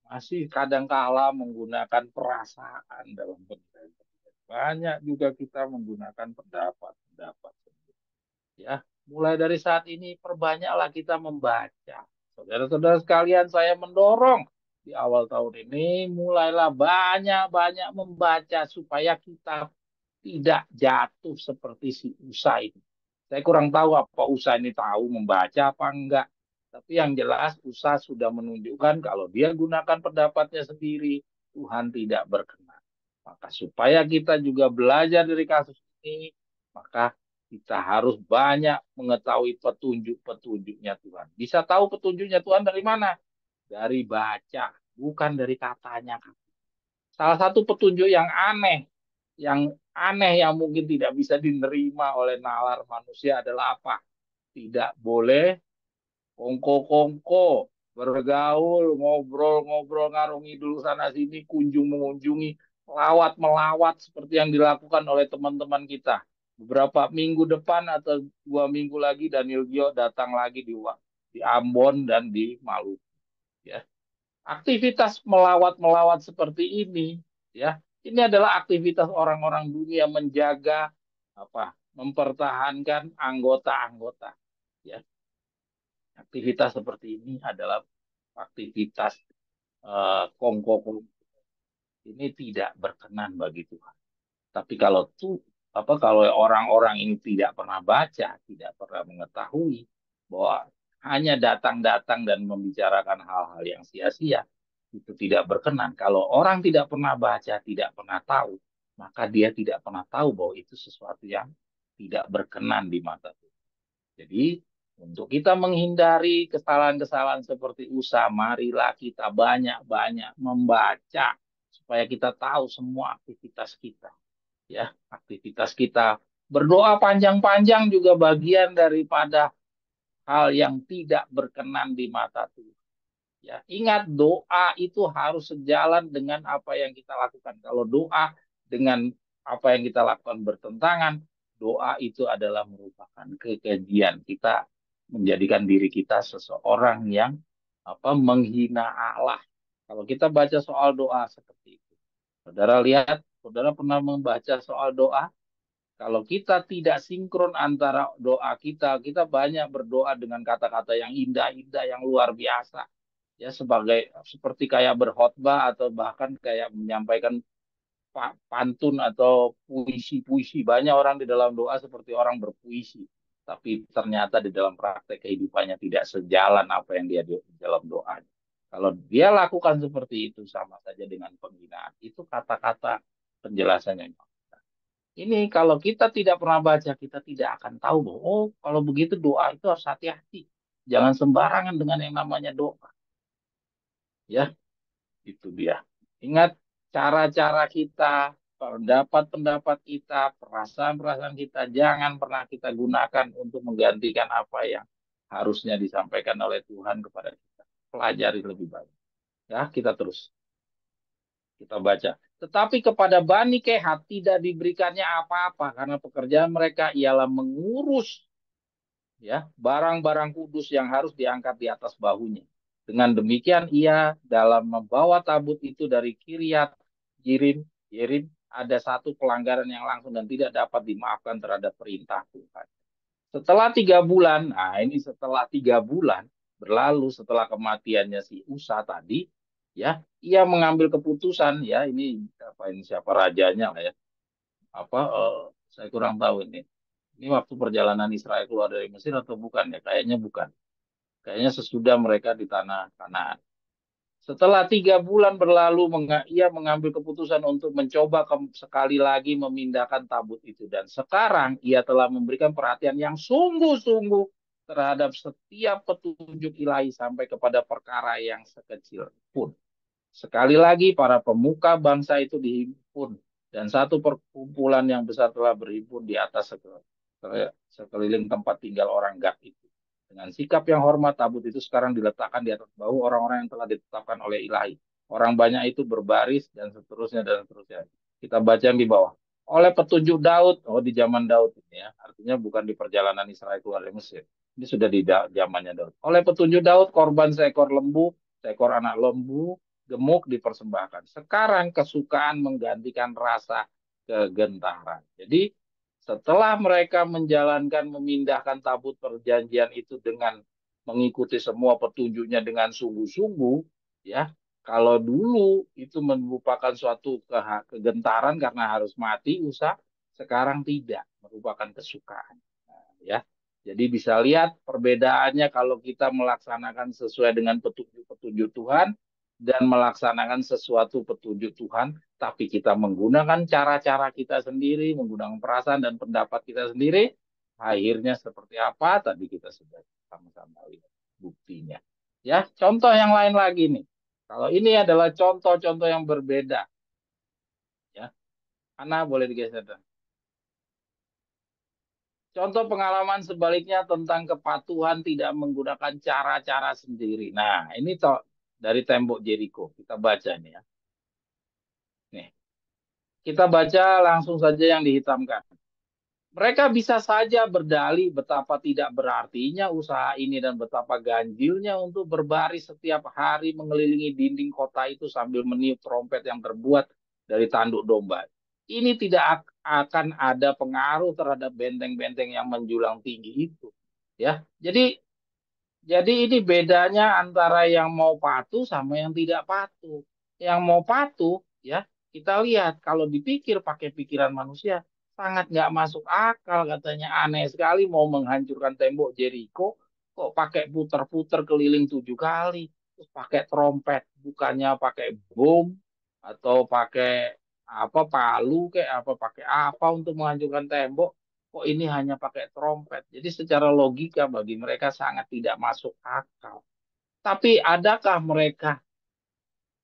masih kadang-kala menggunakan perasaan dalam penilaian. Banyak juga kita menggunakan pendapat-pendapat. Ya, mulai dari saat ini perbanyaklah kita membaca. Saudara-saudara sekalian, saya mendorong di awal tahun ini mulailah banyak-banyak membaca supaya kita tidak jatuh seperti si Usa ini. Saya kurang tahu apa Usa ini tahu membaca apa enggak. Tapi yang jelas Usa sudah menunjukkan kalau dia gunakan pendapatnya sendiri, Tuhan tidak berkenan. Maka supaya kita juga belajar dari kasus ini, maka kita harus banyak mengetahui petunjuk-petunjuknya Tuhan. Bisa tahu petunjuknya Tuhan dari mana? Dari baca, bukan dari katanya. Salah satu petunjuk yang aneh yang mungkin tidak bisa diterima oleh nalar manusia adalah apa? Tidak boleh kongko-kongko, bergaul, ngobrol-ngobrol, ngarung ngidul sana sini, kunjung mengunjungi, lawat melawat seperti yang dilakukan oleh teman-teman kita. Beberapa minggu depan atau 2 minggu lagi Daniel Gio datang lagi di Ambon dan di Maluku. Ya, aktivitas melawat-melawat seperti ini, ya, ini adalah aktivitas orang-orang dunia menjaga apa? Mempertahankan anggota-anggota. Ya, aktivitas seperti ini adalah aktivitas kongko ini tidak berkenan bagi Tuhan. Tapi kalau orang-orang ini tidak pernah baca, tidak pernah mengetahui bahwa hanya datang-datang dan membicarakan hal-hal yang sia-sia, itu tidak berkenan. Kalau orang tidak pernah baca, tidak pernah tahu, maka dia tidak pernah tahu bahwa itu sesuatu yang tidak berkenan di mata Tuhan. Jadi, untuk kita menghindari kesalahan-kesalahan seperti Usa, marilah kita banyak-banyak membaca supaya kita tahu semua aktivitas kita. Ya, aktivitas kita. Berdoa panjang-panjang juga bagian daripada hal yang tidak berkenan di mata Tuhan. Ya, ingat doa itu harus sejalan dengan apa yang kita lakukan. Kalau doa dengan apa yang kita lakukan bertentangan, doa itu adalah merupakan kekejian. Kita menjadikan diri kita seseorang yang menghina Allah. Kalau kita baca soal doa seperti itu. Saudara lihat, saudara pernah membaca soal doa? Kalau kita tidak sinkron antara doa kita, kita banyak berdoa dengan kata-kata yang indah-indah, yang luar biasa. Ya, seperti kayak berkhotbah atau bahkan kayak menyampaikan pantun atau puisi-puisi. Banyak orang di dalam doa seperti orang berpuisi. Tapi ternyata di dalam praktek kehidupannya tidak sejalan apa yang dia di dalam doa. Kalau dia lakukan seperti itu sama saja dengan penghinaan. Itu kata-kata penjelasannya. Ini kalau kita tidak pernah baca, kita tidak akan tahu bahwa, oh, kalau begitu doa itu harus hati-hati. Jangan sembarangan dengan yang namanya doa. Ya, itu dia. Ingat cara-cara kita, pendapat-pendapat kita, perasaan-perasaan kita, jangan pernah kita gunakan untuk menggantikan apa yang harusnya disampaikan oleh Tuhan kepada kita. Pelajari lebih baik. Ya, kita terus. Kita baca. Tetapi kepada Bani Kehat tidak diberikannya apa-apa karena pekerjaan mereka ialah mengurus ya barang-barang kudus yang harus diangkat di atas bahunya. Dengan demikian ia dalam membawa tabut itu dari Kiryat Yerim ada satu pelanggaran yang langsung dan tidak dapat dimaafkan terhadap perintah Tuhan. Setelah 3 bulan, nah ini setelah 3 bulan berlalu setelah kematiannya si Usa tadi, ya, ia mengambil keputusan, ya, ini apa ini siapa rajanya lah ya, apa saya kurang tahu ini. Ini waktu perjalanan Israel keluar dari Mesir atau bukan ya? Kayaknya bukan. Kayaknya sesudah mereka di tanah Kanaan. Setelah 3 bulan berlalu, ia mengambil keputusan untuk mencoba sekali lagi memindahkan tabut itu. Dan sekarang ia telah memberikan perhatian yang sungguh-sungguh terhadap setiap petunjuk ilahi sampai kepada perkara yang sekecil pun. Sekali lagi para pemuka bangsa itu dihimpun dan satu perkumpulan yang besar telah berhimpun di atas sekeliling tempat tinggal orang Gad itu. Dengan sikap yang hormat, tabut itu sekarang diletakkan di atas bahu orang-orang yang telah ditetapkan oleh ilahi. Orang banyak itu berbaris dan seterusnya dan seterusnya. Kita baca yang di bawah. Oleh petunjuk Daud, oh di zaman Daud ini ya, artinya bukan di perjalanan Israel keluar dari Mesir. Ini sudah di zamannya Daud. Oleh petunjuk Daud, korban seekor lembu, seekor anak lembu, gemuk dipersembahkan. Sekarang kesukaan menggantikan rasa kegentaran. Jadi setelah mereka menjalankan memindahkan tabut perjanjian itu dengan mengikuti semua petunjuknya dengan sungguh-sungguh, ya. Kalau dulu itu merupakan suatu kegentaran karena harus mati Usa, sekarang tidak, merupakan kesukaan. Nah, ya. Jadi bisa lihat perbedaannya kalau kita melaksanakan sesuai dengan petunjuk-petunjuk Tuhan dan melaksanakan sesuatu petunjuk Tuhan, tapi kita menggunakan cara-cara kita sendiri, menggunakan perasaan dan pendapat kita sendiri, akhirnya seperti apa? Tadi kita sudah sama-sama lihat buktinya. Ya, contoh yang lain lagi nih. Kalau ini adalah contoh-contoh yang berbeda, ya. Ana boleh digeser. Contoh pengalaman sebaliknya tentang kepatuhan tidak menggunakan cara-cara sendiri. Nah, ini dari tembok Jericho. Kita baca nih ya. Nih, kita baca langsung saja yang dihitamkan. Mereka bisa saja berdalih betapa tidak berartinya usaha ini dan betapa ganjilnya untuk berbaris setiap hari mengelilingi dinding kota itu sambil meniup trompet yang terbuat dari tanduk domba. Ini tidak akan ada pengaruh terhadap benteng-benteng yang menjulang tinggi itu. Ya, jadi ini bedanya antara yang mau patuh sama yang tidak patuh. Yang mau patuh, ya kita lihat kalau dipikir pakai pikiran manusia sangat nggak masuk akal katanya aneh sekali mau menghancurkan tembok Jericho kok pakai puter-puter keliling 7 kali terus pakai trompet bukannya pakai bom atau pakai apa palu kayak apa pakai apa untuk menghancurkan tembok kok ini hanya pakai trompet. Jadi secara logika bagi mereka sangat tidak masuk akal. Tapi adakah mereka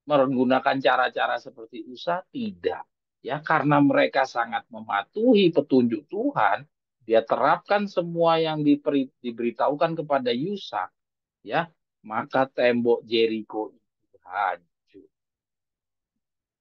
menggunakan cara-cara seperti Usa? Tidak. Ya, karena mereka sangat mematuhi petunjuk Tuhan, dia terapkan semua yang diberitahukan kepada Yusa, ya, maka tembok Jericho itu hancur.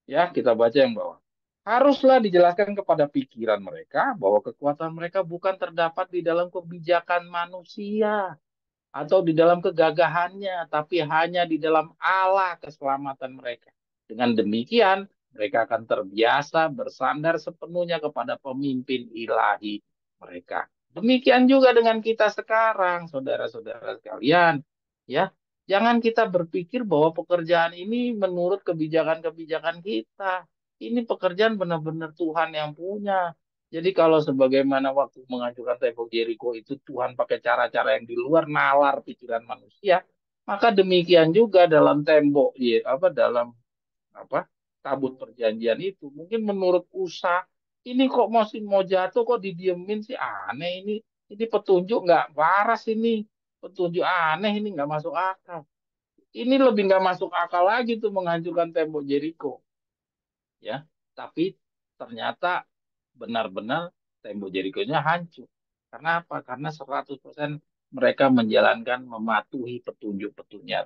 Ya, kita baca yang bawah. Haruslah dijelaskan kepada pikiran mereka bahwa kekuatan mereka bukan terdapat di dalam kebijakan manusia atau di dalam kegagahannya, tapi hanya di dalam Allah keselamatan mereka. Dengan demikian, mereka akan terbiasa bersandar sepenuhnya kepada pemimpin ilahi mereka. Demikian juga dengan kita sekarang, saudara-saudara sekalian. Ya, jangan kita berpikir bahwa pekerjaan ini menurut kebijakan-kebijakan kita. Ini pekerjaan benar-benar Tuhan yang punya. Jadi kalau sebagaimana waktu menghancurkan tembok Jericho itu Tuhan pakai cara-cara yang di luar nalar pikiran manusia, maka demikian juga dalam tembok ya apa dalam apa tabut perjanjian itu mungkin menurut Usa ini kok masih mau jatuh kok didiemin sih aneh ini petunjuk nggak waras ini petunjuk aneh ini nggak masuk akal ini lebih nggak masuk akal lagi tuh menghancurkan tembok Jericho ya tapi ternyata benar-benar tembok Jericho-nya hancur karena apa karena 100% mereka menjalankan, mematuhi petunjuknya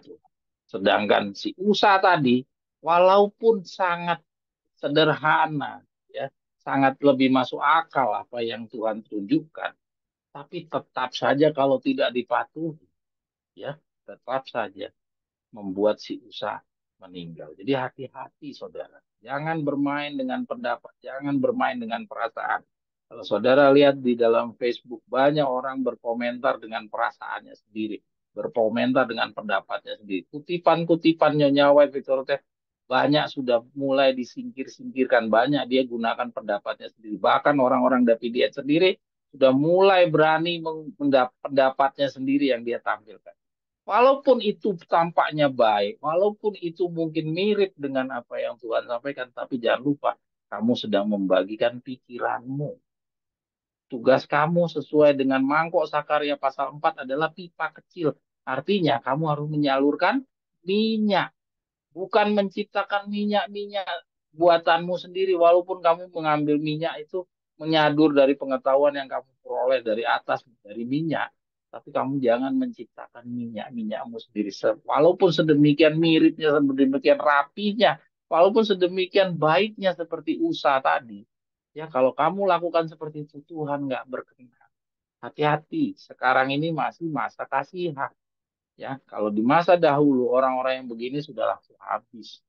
Tuhan. Sedangkan si Usa tadi, walaupun sangat sederhana, ya, sangat lebih masuk akal apa yang Tuhan tunjukkan, tapi tetap saja kalau tidak dipatuhi, ya, tetap saja membuat si Usa meninggal. Jadi hati-hati saudara. Jangan bermain dengan pendapat, jangan bermain dengan perasaan. Kalau saudara lihat di dalam Facebook, banyak orang berkomentar dengan perasaannya sendiri, berkomentar dengan pendapatnya sendiri. Kutipan-kutipan Nyonya White Victor Teh banyak sudah mulai disingkir-singkirkan, banyak dia gunakan pendapatnya sendiri. Bahkan orang-orang David sendiri sudah mulai berani pendapatnya sendiri yang dia tampilkan. Walaupun itu tampaknya baik, walaupun itu mungkin mirip dengan apa yang Tuhan sampaikan, tapi jangan lupa, kamu sedang membagikan pikiranmu. Tugas kamu sesuai dengan mangkok Sakarya pasal 4 adalah pipa kecil. Artinya kamu harus menyalurkan minyak, bukan menciptakan minyak-minyak buatanmu sendiri. Walaupun kamu mengambil minyak itu menyadur dari pengetahuan yang kamu peroleh dari atas, dari minyak. Tapi kamu jangan menciptakan minyak-minyakmu sendiri. Walaupun sedemikian miripnya, sedemikian rapinya, walaupun sedemikian baiknya seperti Usa tadi. Ya, kalau kamu lakukan seperti itu, Tuhan nggak berkenan. Hati-hati, sekarang ini masih masa kasihan. Ya, kalau di masa dahulu orang-orang yang begini sudah langsung habis.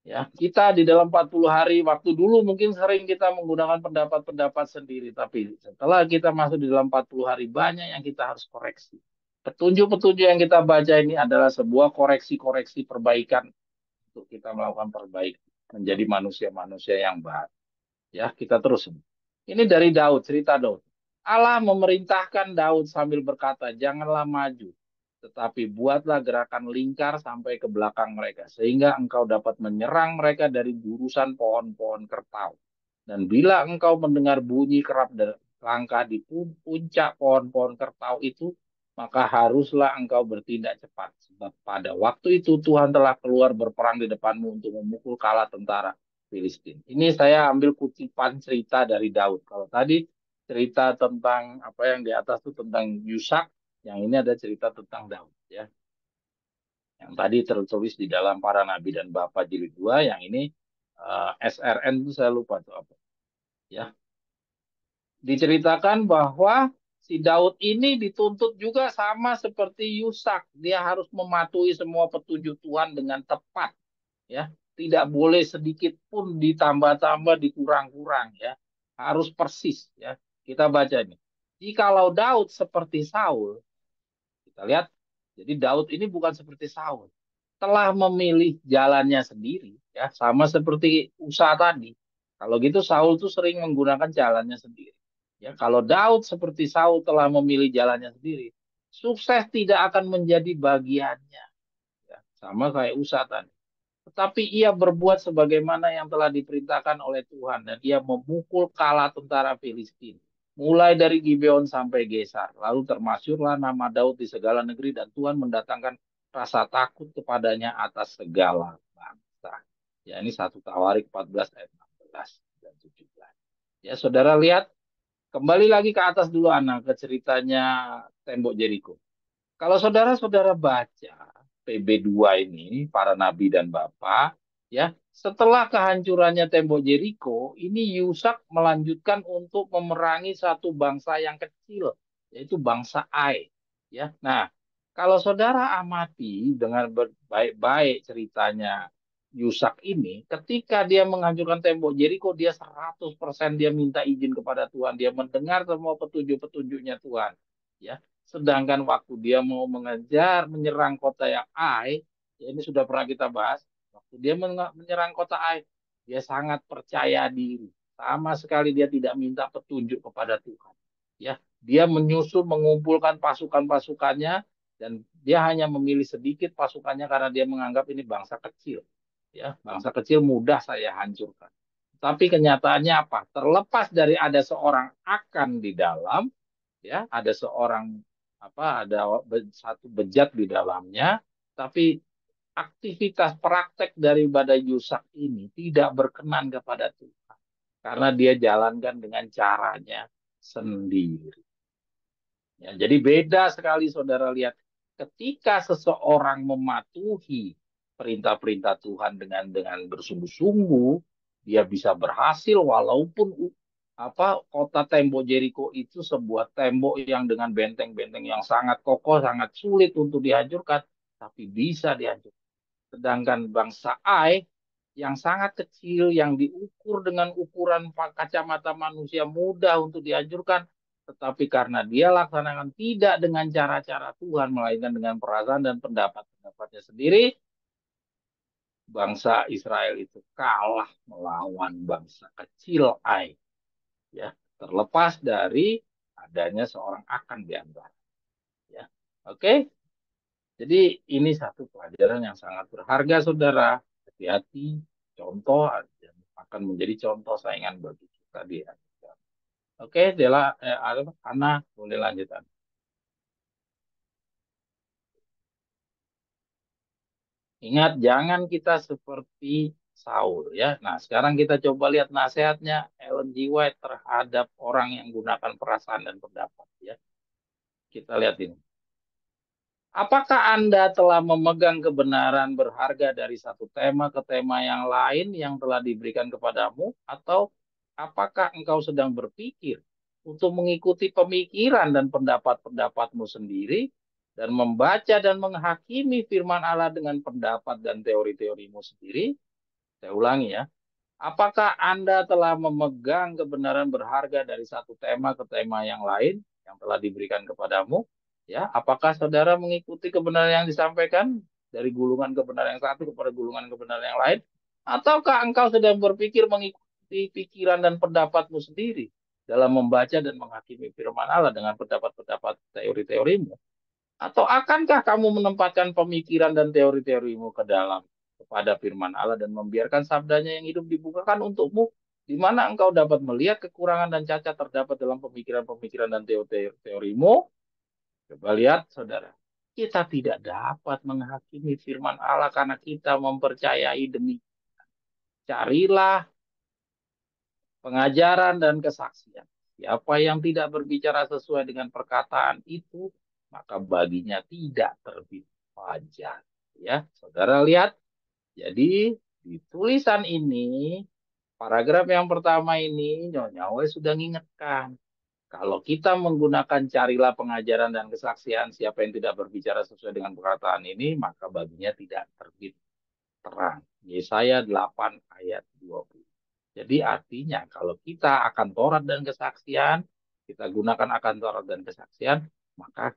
Ya, kita di dalam 40 hari waktu dulu mungkin sering kita menggunakan pendapat-pendapat sendiri, tapi setelah kita masuk di dalam 40 hari banyak yang kita harus koreksi. Petunjuk-petunjuk yang kita baca ini adalah sebuah koreksi-koreksi perbaikan untuk kita melakukan perbaikan menjadi manusia-manusia yang baik. Ya, kita terus. Ini dari Daud, cerita Daud. Allah memerintahkan Daud sambil berkata, janganlah maju, tetapi buatlah gerakan lingkar sampai ke belakang mereka, sehingga engkau dapat menyerang mereka dari gurusan pohon-pohon kertau. Dan bila engkau mendengar bunyi kerap langkah di puncak pohon-pohon kertau itu, maka haruslah engkau bertindak cepat. Sebab pada waktu itu Tuhan telah keluar berperang di depanmu untuk memukul kala tentara Filistin. Ini saya ambil kutipan cerita dari Daud. Kalau tadi cerita tentang apa yang di atas itu tentang Yusak, yang ini ada cerita tentang Daud, ya. Yang tadi tertulis di dalam Para Nabi dan Bapa jilid 2, yang ini SRN itu saya lupa tuh apa. Ya. Diceritakan bahwa si Daud ini dituntut juga sama seperti Yusak. Dia harus mematuhi semua petunjuk Tuhan dengan tepat, ya. Tidak boleh sedikit pun ditambah-tambah, dikurang-kurang, ya. Harus persis, ya. Kita baca ini. Jikalau Daud seperti Saul, kita lihat, jadi Daud ini bukan seperti Saul. Telah memilih jalannya sendiri, ya, sama seperti Usa tadi. Kalau gitu Saul tuh sering menggunakan jalannya sendiri. Ya, kalau Daud seperti Saul telah memilih jalannya sendiri, sukses tidak akan menjadi bagiannya. Ya, sama kayak Usa tadi. Tetapi ia berbuat sebagaimana yang telah diperintahkan oleh Tuhan, dan ia memukul kala tentara Filistin, mulai dari Gibeon sampai Gesar. Lalu termasyurlah nama Daud di segala negeri, dan Tuhan mendatangkan rasa takut kepadanya atas segala bangsa. Ya, ini 1 Tawarik 14 ayat 16 dan 17. Ya, saudara lihat, kembali lagi ke atas dulu anak, ke ceritanya tembok Jeriko. Kalau saudara-saudara baca PB2 ini, Para Nabi dan Bapa, ya, setelah kehancurannya tembok Jeriko, ini Yusak melanjutkan untuk memerangi satu bangsa yang kecil, yaitu bangsa Ai. Ya, nah, kalau saudara amati dengan baik-baik ceritanya Yusak ini, ketika dia menghancurkan tembok Jeriko, dia 100% dia minta izin kepada Tuhan, dia mendengar semua petunjuk-petunjuknya Tuhan. Ya, sedangkan waktu dia mau mengejar, menyerang kota yang Ai, ya ini sudah pernah kita bahas, waktu dia menyerang kota Ai, dia sangat percaya diri. Sama sekali dia tidak minta petunjuk kepada Tuhan. Ya, dia menyusun, mengumpulkan pasukan-pasukannya, dan dia hanya memilih sedikit pasukannya karena dia menganggap ini bangsa kecil. Ya, bangsa kecil mudah saya hancurkan. Tapi kenyataannya apa? Terlepas dari ada seorang akan di dalam, ya ada seorang ada satu bejat di dalamnya, tapi aktivitas praktek daripada Yusak ini tidak berkenan kepada Tuhan karena dia jalankan dengan caranya sendiri. Ya, jadi beda sekali saudara lihat ketika seseorang mematuhi perintah-perintah Tuhan dengan bersungguh-sungguh, dia bisa berhasil walaupun kota tembok Jericho itu sebuah tembok yang dengan benteng-benteng yang sangat kokoh, sangat sulit untuk dihancurkan, tapi bisa dihancurkan. Sedangkan bangsa Ai yang sangat kecil, yang diukur dengan ukuran kacamata manusia mudah untuk dihancurkan, tetapi karena dia laksanakan tidak dengan cara-cara Tuhan, melainkan dengan perasaan dan pendapat-pendapatnya sendiri, bangsa Israel itu kalah melawan bangsa kecil Ai. Ya, terlepas dari adanya seorang Akan di antara. Ya, oke. Jadi ini satu pelajaran yang sangat berharga, saudara. Hati-hati, contoh akan menjadi contoh saingan bagi kita di akhirat. Oke, Dela, Ana, boleh lanjutkan. Ingat, jangan kita seperti Saul ya. Nah, sekarang kita coba lihat nasihatnya Ellen G. White terhadap orang yang gunakan perasaan dan pendapat ya. Kita lihat ini. Apakah Anda telah memegang kebenaran berharga dari satu tema ke tema yang lain yang telah diberikan kepadamu? Atau apakah engkau sedang berpikir untuk mengikuti pemikiran dan pendapat-pendapatmu sendiri dan membaca dan menghakimi firman Allah dengan pendapat dan teori-teorimu sendiri? Saya ulangi ya. Apakah Anda telah memegang kebenaran berharga dari satu tema ke tema yang lain yang telah diberikan kepadamu? Ya, apakah saudara mengikuti kebenaran yang disampaikan dari gulungan kebenaran yang satu kepada gulungan kebenaran yang lain? Ataukah engkau sedang berpikir mengikuti pikiran dan pendapatmu sendiri dalam membaca dan menghakimi firman Allah dengan pendapat-pendapat teori-teorimu? Atau akankah kamu menempatkan pemikiran dan teori-teorimu ke dalam kepada firman Allah dan membiarkan sabdanya yang hidup dibukakan untukmu, di mana engkau dapat melihat kekurangan dan cacat terdapat dalam pemikiran-pemikiran dan teorimu? Coba lihat, saudara. Kita tidak dapat menghakimi firman Allah karena kita mempercayai demi. Carilah pengajaran dan kesaksian. Siapa yang tidak berbicara sesuai dengan perkataan itu, maka baginya tidak terbit fajar. Ya, saudara lihat. Jadi di tulisan ini, paragraf yang pertama ini, Nyonya Wes sudah mengingatkan. Kalau kita menggunakan carilah pengajaran dan kesaksian, siapa yang tidak berbicara sesuai dengan perkataan ini, maka baginya tidak terbit terang. Yesaya 8 ayat 20. Jadi artinya kalau kita akan Taurat dan kesaksian, kita gunakan akan Taurat dan kesaksian, maka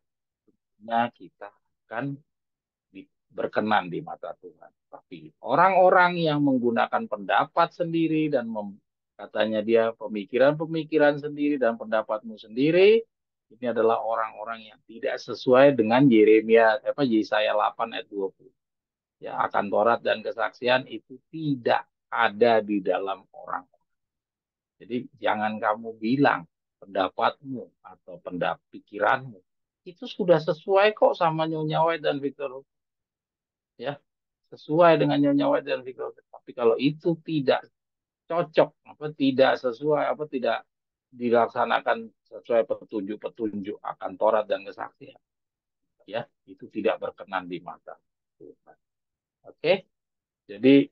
kita akan berkenan di mata Tuhan. Tapi orang-orang yang menggunakan pendapat sendiri dan katanya dia pemikiran-pemikiran sendiri dan pendapatmu sendiri, ini adalah orang-orang yang tidak sesuai dengan Yesaya 8 ayat 20. Ya, akan Taurat dan kesaksian itu tidak ada di dalam orang. Jadi jangan kamu bilang pendapatmu atau pikiranmu itu sudah sesuai kok sama Nyonya White dan Victor Hugo. Ya, sesuai dengan Nyonya White dan Victor Hugo. Tapi kalau itu tidak cocok, tidak sesuai, tidak dilaksanakan sesuai petunjuk-petunjuk akan Taurat dan kesaksian, ya itu tidak berkenan di mata Tuhan. Oke, jadi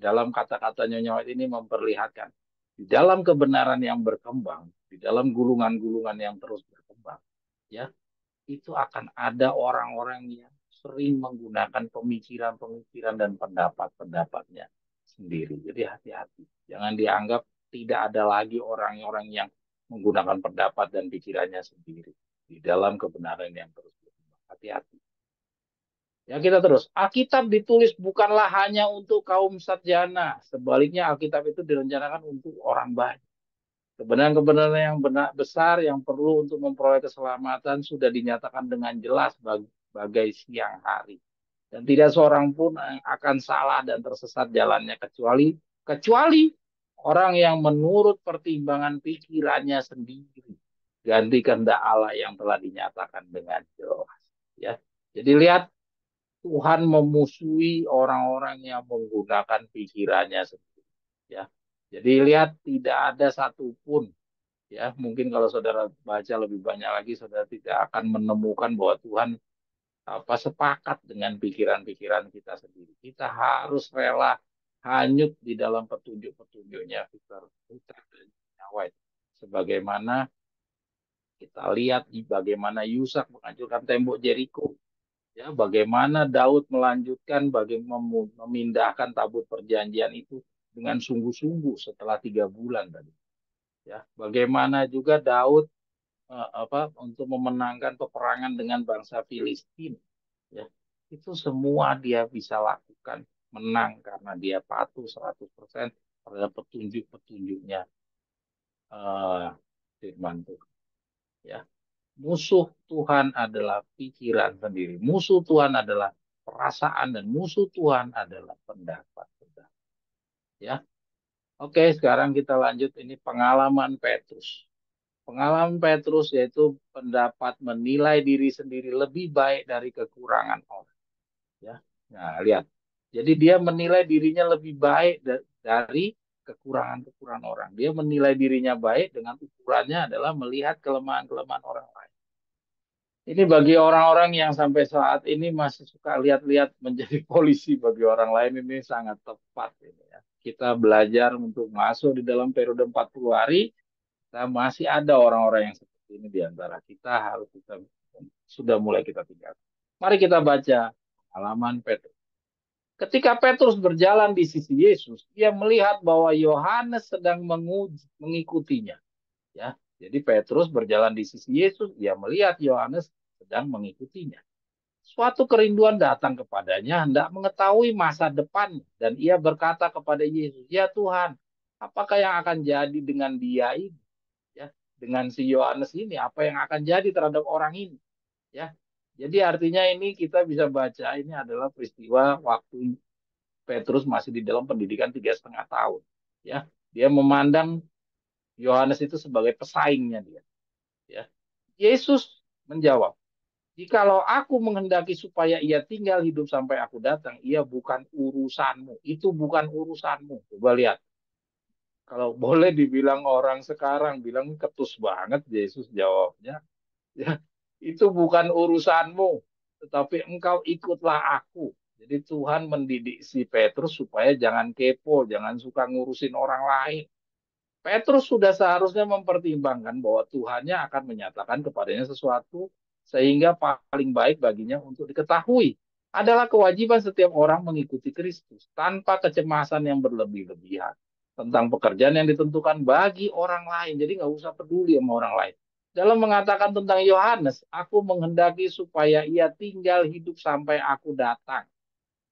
dalam kata-kata Nyonya White ini memperlihatkan di dalam kebenaran yang berkembang, di dalam gulungan-gulungan yang terus berkembang, ya, itu akan ada orang-orang yang sering menggunakan pemikiran-pemikiran dan pendapat-pendapatnya sendiri. Jadi hati-hati. Jangan dianggap tidak ada lagi orang-orang yang menggunakan pendapat dan pikirannya sendiri di dalam kebenaran yang terus berkembang. Hati-hati. Ya kita terus. Alkitab ditulis bukanlah hanya untuk kaum sarjana. Sebaliknya Alkitab itu direncanakan untuk orang banyak. Kebenaran-kebenaran yang besar yang perlu untuk memperoleh keselamatan sudah dinyatakan dengan jelas bagai siang hari. Dan tidak seorang pun yang akan salah dan tersesat jalannya kecuali orang yang menurut pertimbangan pikirannya sendiri. Ganti kehendak Allah yang telah dinyatakan dengan jelas. Ya. Jadi lihat Tuhan memusuhi orang-orang yang menggunakan pikirannya sendiri. Ya. Jadi lihat tidak ada satupun Ya, mungkin kalau saudara baca lebih banyak lagi, saudara tidak akan menemukan bahwa Tuhan sepakat dengan pikiran-pikiran kita sendiri. Kita harus rela hanyut di dalam petunjuk-petunjuknya Victor dan White. Sebagaimana kita lihat di bagaimana Yusak menghancurkan tembok Jericho. Ya, bagaimana Daud melanjutkan memindahkan tabut perjanjian itu dengan sungguh-sungguh setelah 3 bulan tadi. Ya, bagaimana juga Daud untuk memenangkan peperangan dengan bangsa Filistin. Ya, itu semua dia bisa lakukan menang karena dia patuh 100% terhadap petunjuk-petunjuknya firman Tuhan. Ya, musuh Tuhan adalah pikiran sendiri. Musuh Tuhan adalah perasaan dan musuh Tuhan adalah pendapat. Ya, oke, sekarang kita lanjut ini pengalaman Petrus. Pengalaman Petrus yaitu pendapat menilai diri sendiri lebih baik dari kekurangan orang. Ya, nah lihat. Jadi dia menilai dirinya lebih baik dari kekurangan-kekurangan orang. Dia menilai dirinya baik dengan ukurannya adalah melihat kelemahan-kelemahan orang lain. Ini bagi orang-orang yang sampai saat ini masih suka lihat-lihat menjadi polisi bagi orang lain ini sangat tepat ini ya. Kita belajar untuk masuk di dalam periode 40 hari, kita masih ada orang-orang yang seperti ini di antara kita harus kita sudah mulai kita tinggalkan. Mari kita baca halaman Petrus. Ketika Petrus berjalan di sisi Yesus, dia melihat bahwa Yohanes sedang mengikutinya. Ya, jadi Petrus berjalan di sisi Yesus, dia melihat Yohanes sedang mengikutinya. Suatu kerinduan datang kepadanya, hendak mengetahui masa depan, dan ia berkata kepada Yesus, "Ya Tuhan, apakah yang akan jadi dengan dia ini? Ya, dengan si Yohanes ini, apa yang akan jadi terhadap orang ini?" Ya, jadi artinya ini kita bisa baca ini adalah peristiwa waktu Petrus masih di dalam pendidikan 3,5 tahun. Ya, dia memandang Yohanes itu sebagai pesaingnya dia. Ya, Yesus menjawab, "Jikalau aku menghendaki supaya ia tinggal hidup sampai aku datang, ia bukan urusanmu. Itu bukan urusanmu." Coba lihat. Kalau boleh dibilang orang sekarang bilang ketus banget Yesus jawabnya. Ya, itu bukan urusanmu, tetapi engkau ikutlah aku. Jadi Tuhan mendidik si Petrus supaya jangan kepo, jangan suka ngurusin orang lain. Petrus sudah seharusnya mempertimbangkan bahwa Tuhannya akan menyatakan kepadanya sesuatu sehingga paling baik baginya untuk diketahui adalah kewajiban setiap orang mengikuti Kristus tanpa kecemasan yang berlebih-lebihan tentang pekerjaan yang ditentukan bagi orang lain. Jadi nggak usah peduli sama orang lain. Dalam mengatakan tentang Yohanes, aku menghendaki supaya ia tinggal hidup sampai aku datang.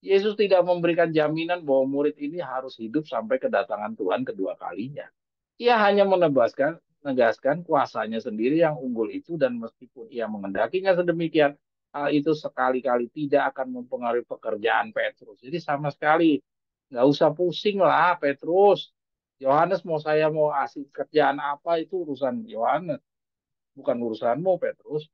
Yesus tidak memberikan jaminan bahwa murid ini harus hidup sampai kedatangan Tuhan kedua kalinya. Ia hanya menegaskan kuasanya sendiri yang unggul itu dan meskipun ia mengendakinya sedemikian, hal itu sekali-kali tidak akan mempengaruhi pekerjaan Petrus. Jadi sama sekali nggak usah pusing lah Petrus. Yohanes mau kasih kerjaan apa itu urusan Yohanes, bukan urusanmu Petrus.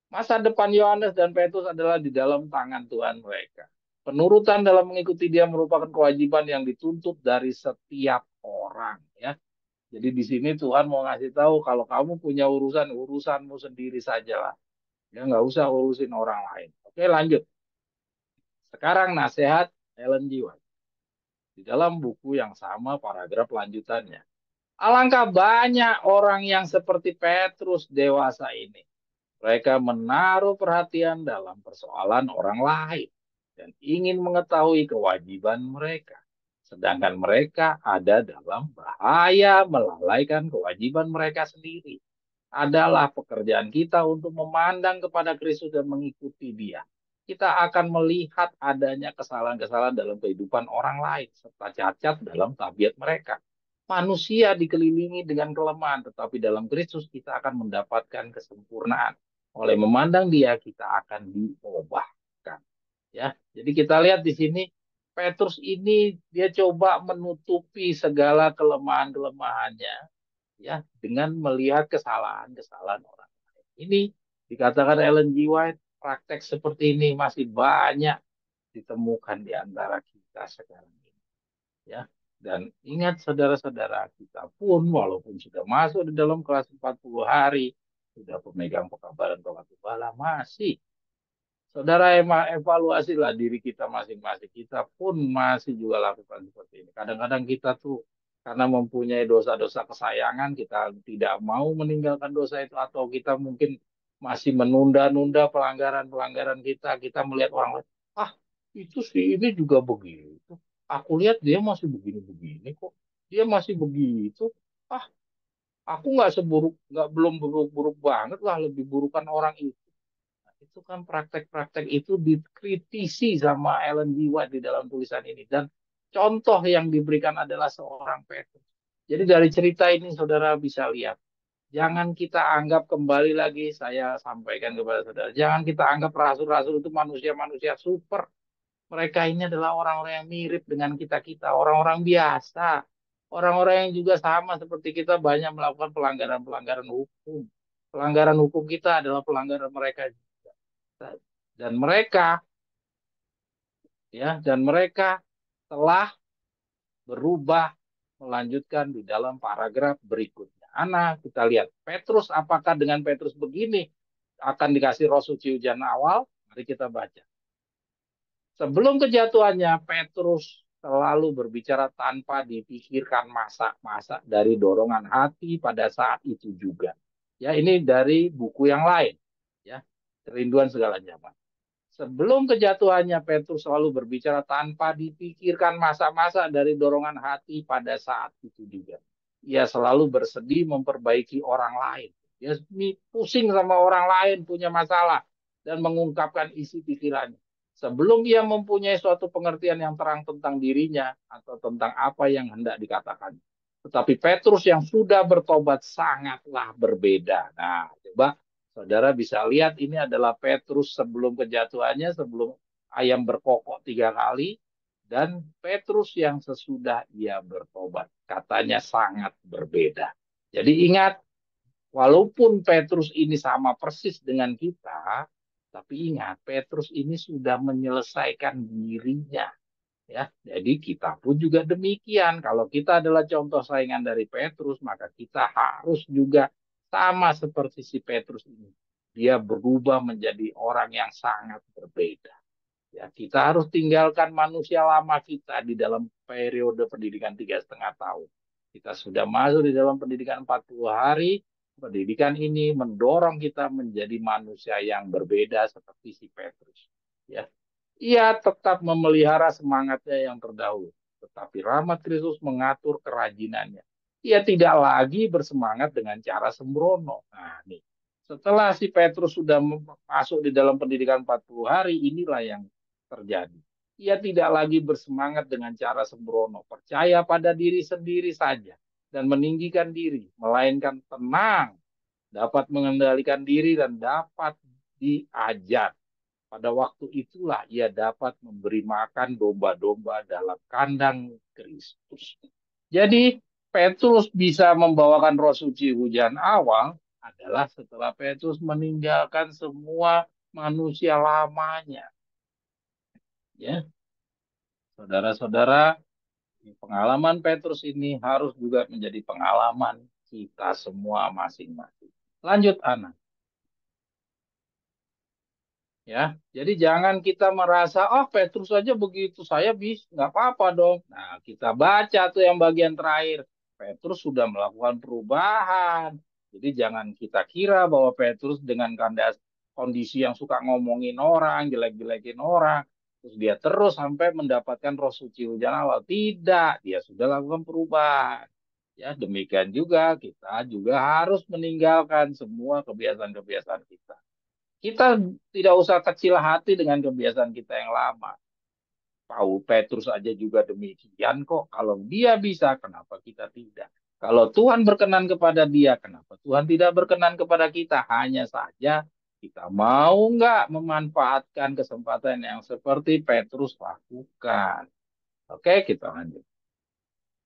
Masa depan Yohanes dan Petrus adalah di dalam tangan Tuhan mereka. Penurutan dalam mengikuti dia merupakan kewajiban yang dituntut dari setiap orang. Ya, jadi di sini Tuhan mau ngasih tahu kalau kamu punya urusan, urusanmu sendiri sajalah. Ya nggak usah urusin orang lain. Oke, lanjut. Sekarang nasihat Ellen G. White. Di dalam buku yang sama paragraf lanjutannya. Alangkah banyak orang yang seperti Petrus dewasa ini. Mereka menaruh perhatian dalam persoalan orang lain dan ingin mengetahui kewajiban mereka. Sedangkan mereka ada dalam bahaya melalaikan kewajiban mereka sendiri. Adalah pekerjaan kita untuk memandang kepada Kristus dan mengikuti Dia. Kita akan melihat adanya kesalahan-kesalahan dalam kehidupan orang lain serta cacat dalam tabiat mereka. Manusia dikelilingi dengan kelemahan, tetapi dalam Kristus kita akan mendapatkan kesempurnaan. Oleh memandang Dia, kita akan diubahkan. Ya, jadi kita lihat di sini Petrus ini dia coba menutupi segala kelemahan-kelemahannya ya dengan melihat kesalahan-kesalahan orang lain. Ini dikatakan Ellen G. White, praktek seperti ini masih banyak ditemukan di antara kita sekarang ini. Ya, Dan ingat saudara-saudara, kita pun walaupun sudah masuk di dalam kelas 40 hari, sudah pemegang pekabaran tongkat gembala, masih. Saudara evaluasilah diri kita masing-masing. Kita pun masih juga lakukan seperti ini. Kadang-kadang kita tuh karena mempunyai dosa-dosa kesayangan, kita tidak mau meninggalkan dosa itu. Atau kita mungkin masih menunda-nunda pelanggaran-pelanggaran kita. Kita melihat orang lain, ah itu sih ini juga begitu. Aku lihat dia masih begini-begini kok. Dia masih begitu. Ah, aku nggak seburuk, nggak belum buruk-buruk banget lah. Lebih burukan orang itu. Itu kan praktek-praktek itu dikritisi sama Ellen G. White di dalam tulisan ini. Dan contoh yang diberikan adalah seorang Petrus. Jadi dari cerita ini saudara bisa lihat. Jangan kita anggap kembali lagi, saya sampaikan kepada saudara. Jangan kita anggap rasul-rasul itu manusia-manusia super. Mereka ini adalah orang-orang yang mirip dengan kita-kita. Orang-orang biasa. Orang-orang yang juga sama seperti kita banyak melakukan pelanggaran-pelanggaran hukum. Pelanggaran hukum kita adalah pelanggaran mereka, dan mereka dan mereka telah berubah melanjutkan di dalam paragraf berikutnya. Kita lihat Petrus, apakah dengan Petrus begini akan dikasih roh suci hujan awal? Mari kita baca. Sebelum kejatuhannya, Petrus selalu berbicara tanpa dipikirkan masa-masa dari dorongan hati pada saat itu juga. Ya, ini dari buku yang lain. Ya, Kerinduan Segala Zaman. Sebelum kejatuhannya, Petrus selalu berbicara tanpa dipikirkan masa-masa dari dorongan hati pada saat itu juga. Ia selalu bersedih memperbaiki orang lain. Dia pusing sama orang lain punya masalah dan mengungkapkan isi pikirannya. Sebelum ia mempunyai suatu pengertian yang terang tentang dirinya atau tentang apa yang hendak dikatakan. Tetapi Petrus yang sudah bertobat sangatlah berbeda. Nah, coba saudara bisa lihat ini adalah Petrus sebelum kejatuhannya, sebelum ayam berkokok 3 kali, dan Petrus yang sesudah ia bertobat. Katanya sangat berbeda. Jadi ingat, walaupun Petrus ini sama persis dengan kita, tapi ingat Petrus ini sudah menyelesaikan dirinya. Ya, jadi kita pun juga demikian. Kalau kita adalah contoh saingan dari Petrus, maka kita harus juga sama seperti si Petrus ini. Dia berubah menjadi orang yang sangat berbeda. Ya, kita harus tinggalkan manusia lama kita di dalam periode pendidikan 3,5 tahun. Kita sudah masuk di dalam pendidikan 40 hari. Pendidikan ini mendorong kita menjadi manusia yang berbeda seperti si Petrus. Ya, ia tetap memelihara semangatnya yang terdahulu, tetapi rahmat Kristus mengatur kerajinannya. Ia tidak lagi bersemangat dengan cara sembrono. Nah, nih, setelah si Petrus sudah masuk di dalam pendidikan 40 hari, inilah yang terjadi. Ia tidak lagi bersemangat dengan cara sembrono, percaya pada diri sendiri saja, dan meninggikan diri, melainkan tenang, dapat mengendalikan diri, dan dapat diajar. Pada waktu itulah ia dapat memberi makan domba-domba dalam kandang Kristus. Jadi Petrus bisa membawakan roh suci hujan awal adalah setelah Petrus meninggalkan semua manusia lamanya. Ya, saudara-saudara, pengalaman Petrus ini harus juga menjadi pengalaman kita semua masing-masing. Lanjut, Ana. Ya, jadi jangan kita merasa, oh Petrus saja begitu, saya bisa, nggak apa-apa dong. Nah, kita baca tuh yang bagian terakhir. Petrus sudah melakukan perubahan. Jadi jangan kita kira bahwa Petrus dengan kondisi yang suka ngomongin orang, jelek-jelekin orang, terus dia terus sampai mendapatkan roh suci hujan awal. Tidak, dia sudah lakukan perubahan. Ya, demikian juga kita juga harus meninggalkan semua kebiasaan-kebiasaan kita. Kita tidak usah kecil hati dengan kebiasaan kita yang lama. Petrus aja juga demikian kok. Kalau dia bisa, kenapa kita tidak? Kalau Tuhan berkenan kepada dia, kenapa Tuhan tidak berkenan kepada kita? Hanya saja kita mau nggak memanfaatkan kesempatan yang seperti Petrus lakukan. Oke, kita lanjut.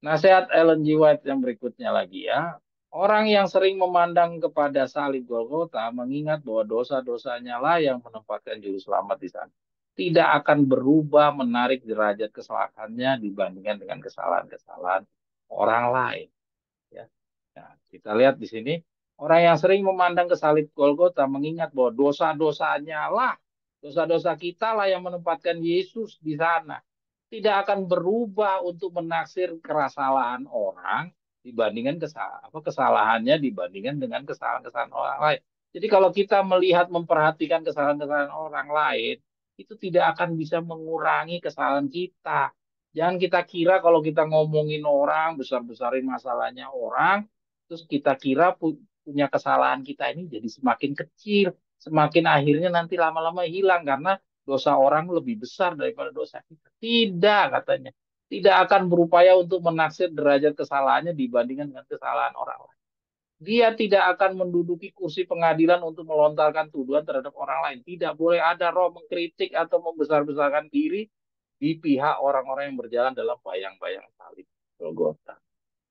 Nasihat Ellen G. White yang berikutnya lagi ya. Orang yang sering memandang kepada salib Golgota mengingat bahwa dosa-dosanya lah yang menempatkan juru selamat di sana. tidak akan berubah menarik derajat kesalahannya dibandingkan dengan kesalahan-kesalahan orang lain. Ya. Nah, kita lihat di sini, orang yang sering memandang ke salib Golgota mengingat bahwa dosa-dosanya lah, dosa-dosa kita lah yang menempatkan Yesus di sana. Tidak akan berubah untuk menaksir kesalahan orang dibandingkan kesalahannya dibandingkan dengan kesalahan-kesalahan orang lain. Jadi kalau kita melihat memperhatikan kesalahan-kesalahan orang lain, itu tidak akan bisa mengurangi kesalahan kita. Jangan kita kira kalau kita ngomongin orang, besar-besarin masalahnya orang, terus kita kira punya kesalahan kita ini jadi semakin kecil, semakin akhirnya nanti lama-lama hilang karena dosa orang lebih besar daripada dosa kita. Tidak, katanya. Tidak akan berupaya untuk menaksir derajat kesalahannya dibandingkan dengan kesalahan orang lain. Dia tidak akan menduduki kursi pengadilan untuk melontarkan tuduhan terhadap orang lain. Tidak boleh ada roh mengkritik atau membesar-besarkan diri di pihak orang-orang yang berjalan dalam bayang-bayang salib Golgota.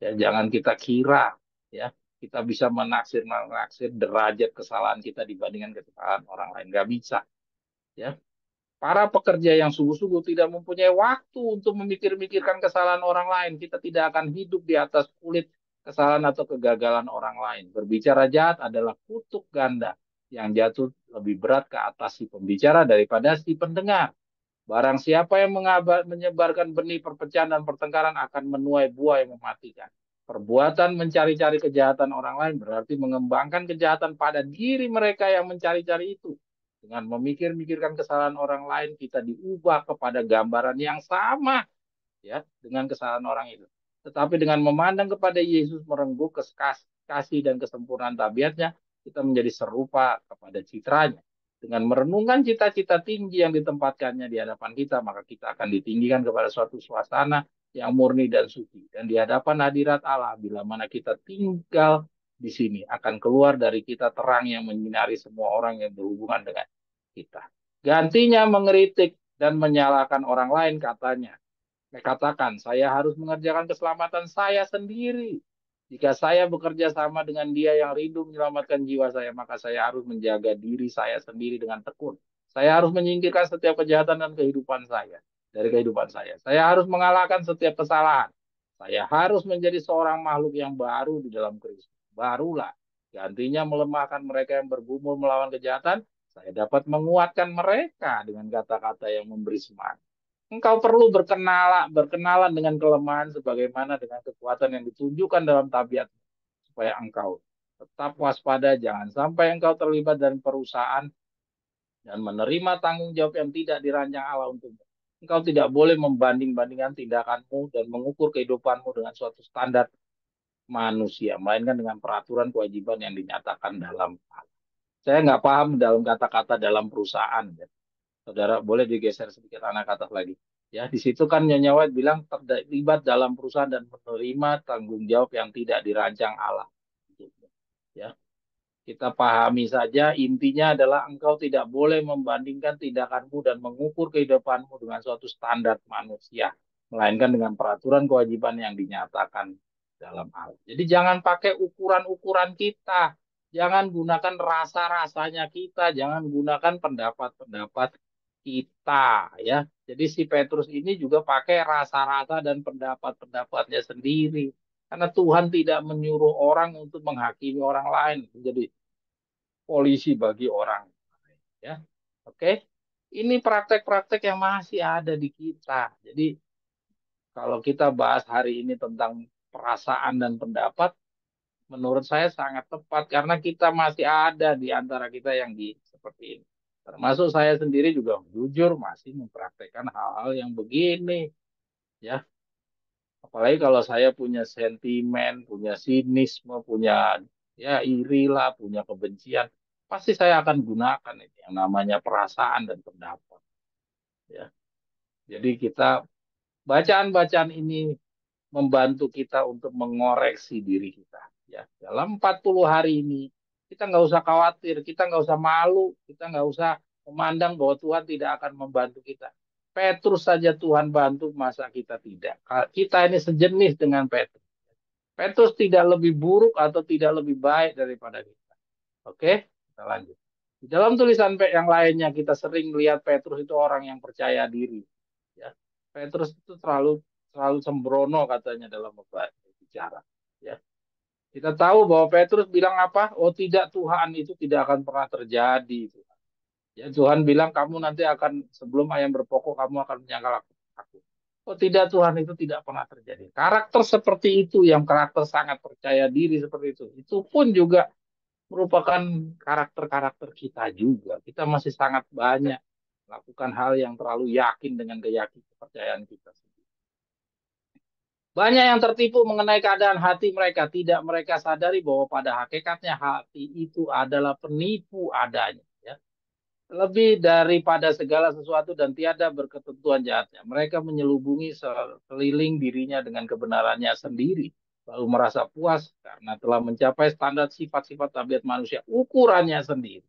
Ya, jangan kita kira ya kita bisa menaksir derajat kesalahan kita dibandingkan kesalahan orang lain. Nggak bisa. Ya, para pekerja yang sungguh-sungguh tidak mempunyai waktu untuk memikir-mikirkan kesalahan orang lain. Kita tidak akan hidup di atas kulit kesalahan atau kegagalan orang lain. Berbicara jahat adalah kutuk ganda yang jatuh lebih berat ke atas si pembicara daripada si pendengar. Barang siapa yang menyebarkan benih perpecahan dan pertengkaran akan menuai buah yang mematikan. Perbuatan mencari-cari kejahatan orang lain berarti mengembangkan kejahatan pada diri mereka yang mencari-cari itu. Dengan memikir-mikirkan kesalahan orang lain, kita diubah kepada gambaran yang sama ya dengan kesalahan orang itu. Tetapi dengan memandang kepada Yesus merengkuh kasih dan kesempurnaan tabiatnya, kita menjadi serupa kepada citranya. Dengan merenungkan cita-cita tinggi yang ditempatkannya di hadapan kita, maka kita akan ditinggikan kepada suatu suasana yang murni dan suci. Dan di hadapan hadirat Allah, bila mana kita tinggal di sini, akan keluar dari kita terang yang menyinari semua orang yang berhubungan dengan kita. Gantinya mengeritik dan menyalahkan orang lain, katanya. Katakan, saya harus mengerjakan keselamatan saya sendiri. Jika saya bekerja sama dengan dia yang rindu menyelamatkan jiwa saya, maka saya harus menjaga diri saya sendiri dengan tekun. Saya harus menyingkirkan setiap kejahatan dan kehidupan saya. Dari kehidupan saya. Saya harus mengalahkan setiap kesalahan. Saya harus menjadi seorang makhluk yang baru di dalam Kristus. Barulah. Gantinya melemahkan mereka yang bergumul melawan kejahatan, saya dapat menguatkan mereka dengan kata-kata yang memberi semangat. Engkau perlu berkenalan dengan kelemahan sebagaimana dengan kekuatan yang ditunjukkan dalam tabiat supaya engkau tetap waspada, jangan sampai engkau terlibat dalam perusahaan dan menerima tanggung jawab yang tidak dirancang Allah untukmu. Engkau tidak boleh membanding-bandingkan tindakanmu dan mengukur kehidupanmu dengan suatu standar manusia, melainkan dengan peraturan kewajiban yang dinyatakan dalam Allah. Saya nggak paham dalam kata-kata dalam perusahaan. Ya. Saudara, boleh digeser sedikit anak atas lagi. Ya, di situ kan Nyonya White bilang terlibat dalam perusahaan dan menerima tanggung jawab yang tidak dirancang Allah. Ya, kita pahami saja intinya adalah engkau tidak boleh membandingkan tindakanmu dan mengukur kehidupanmu dengan suatu standar manusia, melainkan dengan peraturan kewajiban yang dinyatakan dalam Allah. Jadi jangan pakai ukuran-ukuran kita, jangan gunakan rasa-rasanya kita, jangan gunakan pendapat-pendapat kita ya. Jadi si Petrus ini juga pakai rasa-rasa dan pendapat-pendapatnya sendiri. Karena Tuhan tidak menyuruh orang untuk menghakimi orang lain. Jadi polisi bagi orang lain. Ya, oke. Ini praktek-praktek yang masih ada di kita. Jadi kalau kita bahas hari ini tentang perasaan dan pendapat, menurut saya sangat tepat karena kita masih ada di antara kita yang seperti ini. Termasuk saya sendiri juga jujur masih mempraktekkan hal-hal yang begini, ya. Apalagi kalau saya punya sentimen, punya sinisme, punya ya iri lah, punya kebencian, pasti saya akan gunakan ini yang namanya perasaan dan pendapat. Ya, jadi kita bacaan-bacaan ini membantu kita untuk mengoreksi diri kita. Ya, dalam 40 hari ini kita nggak usah khawatir, kita nggak usah malu, kita nggak usah memandang bahwa Tuhan tidak akan membantu kita. Petrus saja Tuhan bantu, masa kita tidak? Kita ini sejenis dengan Petrus. Petrus tidak lebih buruk atau tidak lebih baik daripada kita. Oke, kita lanjut. Di dalam tulisan yang lainnya kita sering lihat Petrus itu orang yang percaya diri. Ya, Petrus itu selalu selalu sembrono katanya dalam berbicara. Ya, kita tahu bahwa Petrus bilang apa? Oh tidak, Tuhan, itu tidak akan pernah terjadi. Ya, Tuhan bilang kamu nanti akan sebelum ayam berkokok kamu akan menyangkal aku. Oh tidak, Tuhan, itu tidak pernah terjadi. Karakter seperti itu, yang karakter sangat percaya diri seperti itu pun juga merupakan karakter-karakter kita juga. Kita masih sangat banyak melakukan hal yang terlalu yakin dengan kepercayaan kita sendiri. Banyak yang tertipu mengenai keadaan hati mereka. Tidak mereka sadari bahwa pada hakikatnya hati itu adalah penipu adanya. Ya. Lebih daripada segala sesuatu dan tiada berketentuan jahatnya. Mereka menyelubungi sekeliling dirinya dengan kebenarannya sendiri. Lalu merasa puas karena telah mencapai standar sifat-sifat tabiat manusia ukurannya sendiri.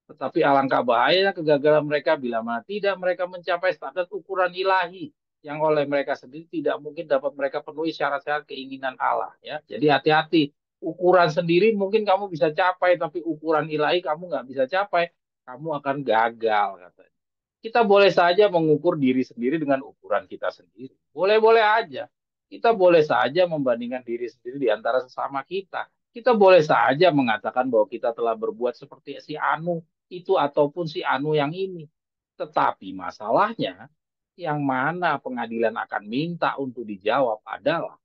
Tetapi alangkah bahayanya kegagalan mereka bila mana tidak mereka mencapai standar ukuran ilahi yang oleh mereka sendiri tidak mungkin dapat mereka penuhi syarat-syarat keinginan Allah. Ya, jadi hati-hati. Ukuran sendiri mungkin kamu bisa capai, tapi ukuran ilahi kamu nggak bisa capai, kamu akan gagal katanya. Kita boleh saja mengukur diri sendiri dengan ukuran kita sendiri. Boleh-boleh aja. Kita boleh saja membandingkan diri sendiri di antara sesama kita. Kita boleh saja mengatakan bahwa kita telah berbuat seperti si Anu itu ataupun si Anu yang ini. Tetapi masalahnya, yang mana pengadilan akan minta untuk dijawab adalah,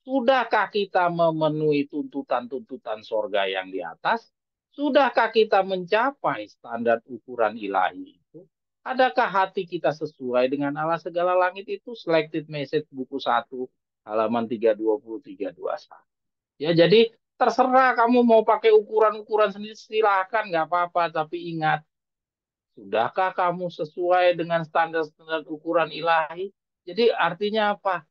sudahkah kita memenuhi tuntutan-tuntutan sorga yang di atas? Sudahkah kita mencapai standar ukuran ilahi itu? Adakah hati kita sesuai dengan Allah segala langit itu? Selected Message buku 1 halaman 320 321. Ya, jadi terserah kamu mau pakai ukuran-ukuran sendiri, silahkan, nggak apa-apa. Tapi ingat, sudahkah kamu sesuai dengan standar-standar ukuran ilahi? Jadi artinya apa?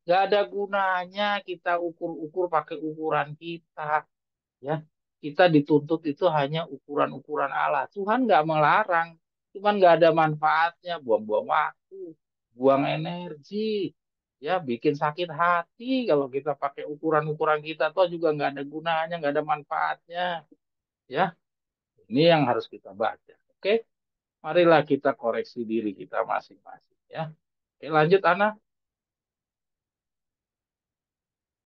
Gak ada gunanya kita ukur-ukur pakai ukuran kita. Ya, kita dituntut itu hanya ukuran-ukuran Allah. Tuhan nggak melarang, cuman nggak ada manfaatnya, buang-buang waktu, buang energi, ya bikin sakit hati kalau kita pakai ukuran-ukuran kita tuh juga nggak ada gunanya, nggak ada manfaatnya. Ya, ini yang harus kita baca. Oke, marilah kita koreksi diri kita masing-masing. Ya, oke, lanjut Ana.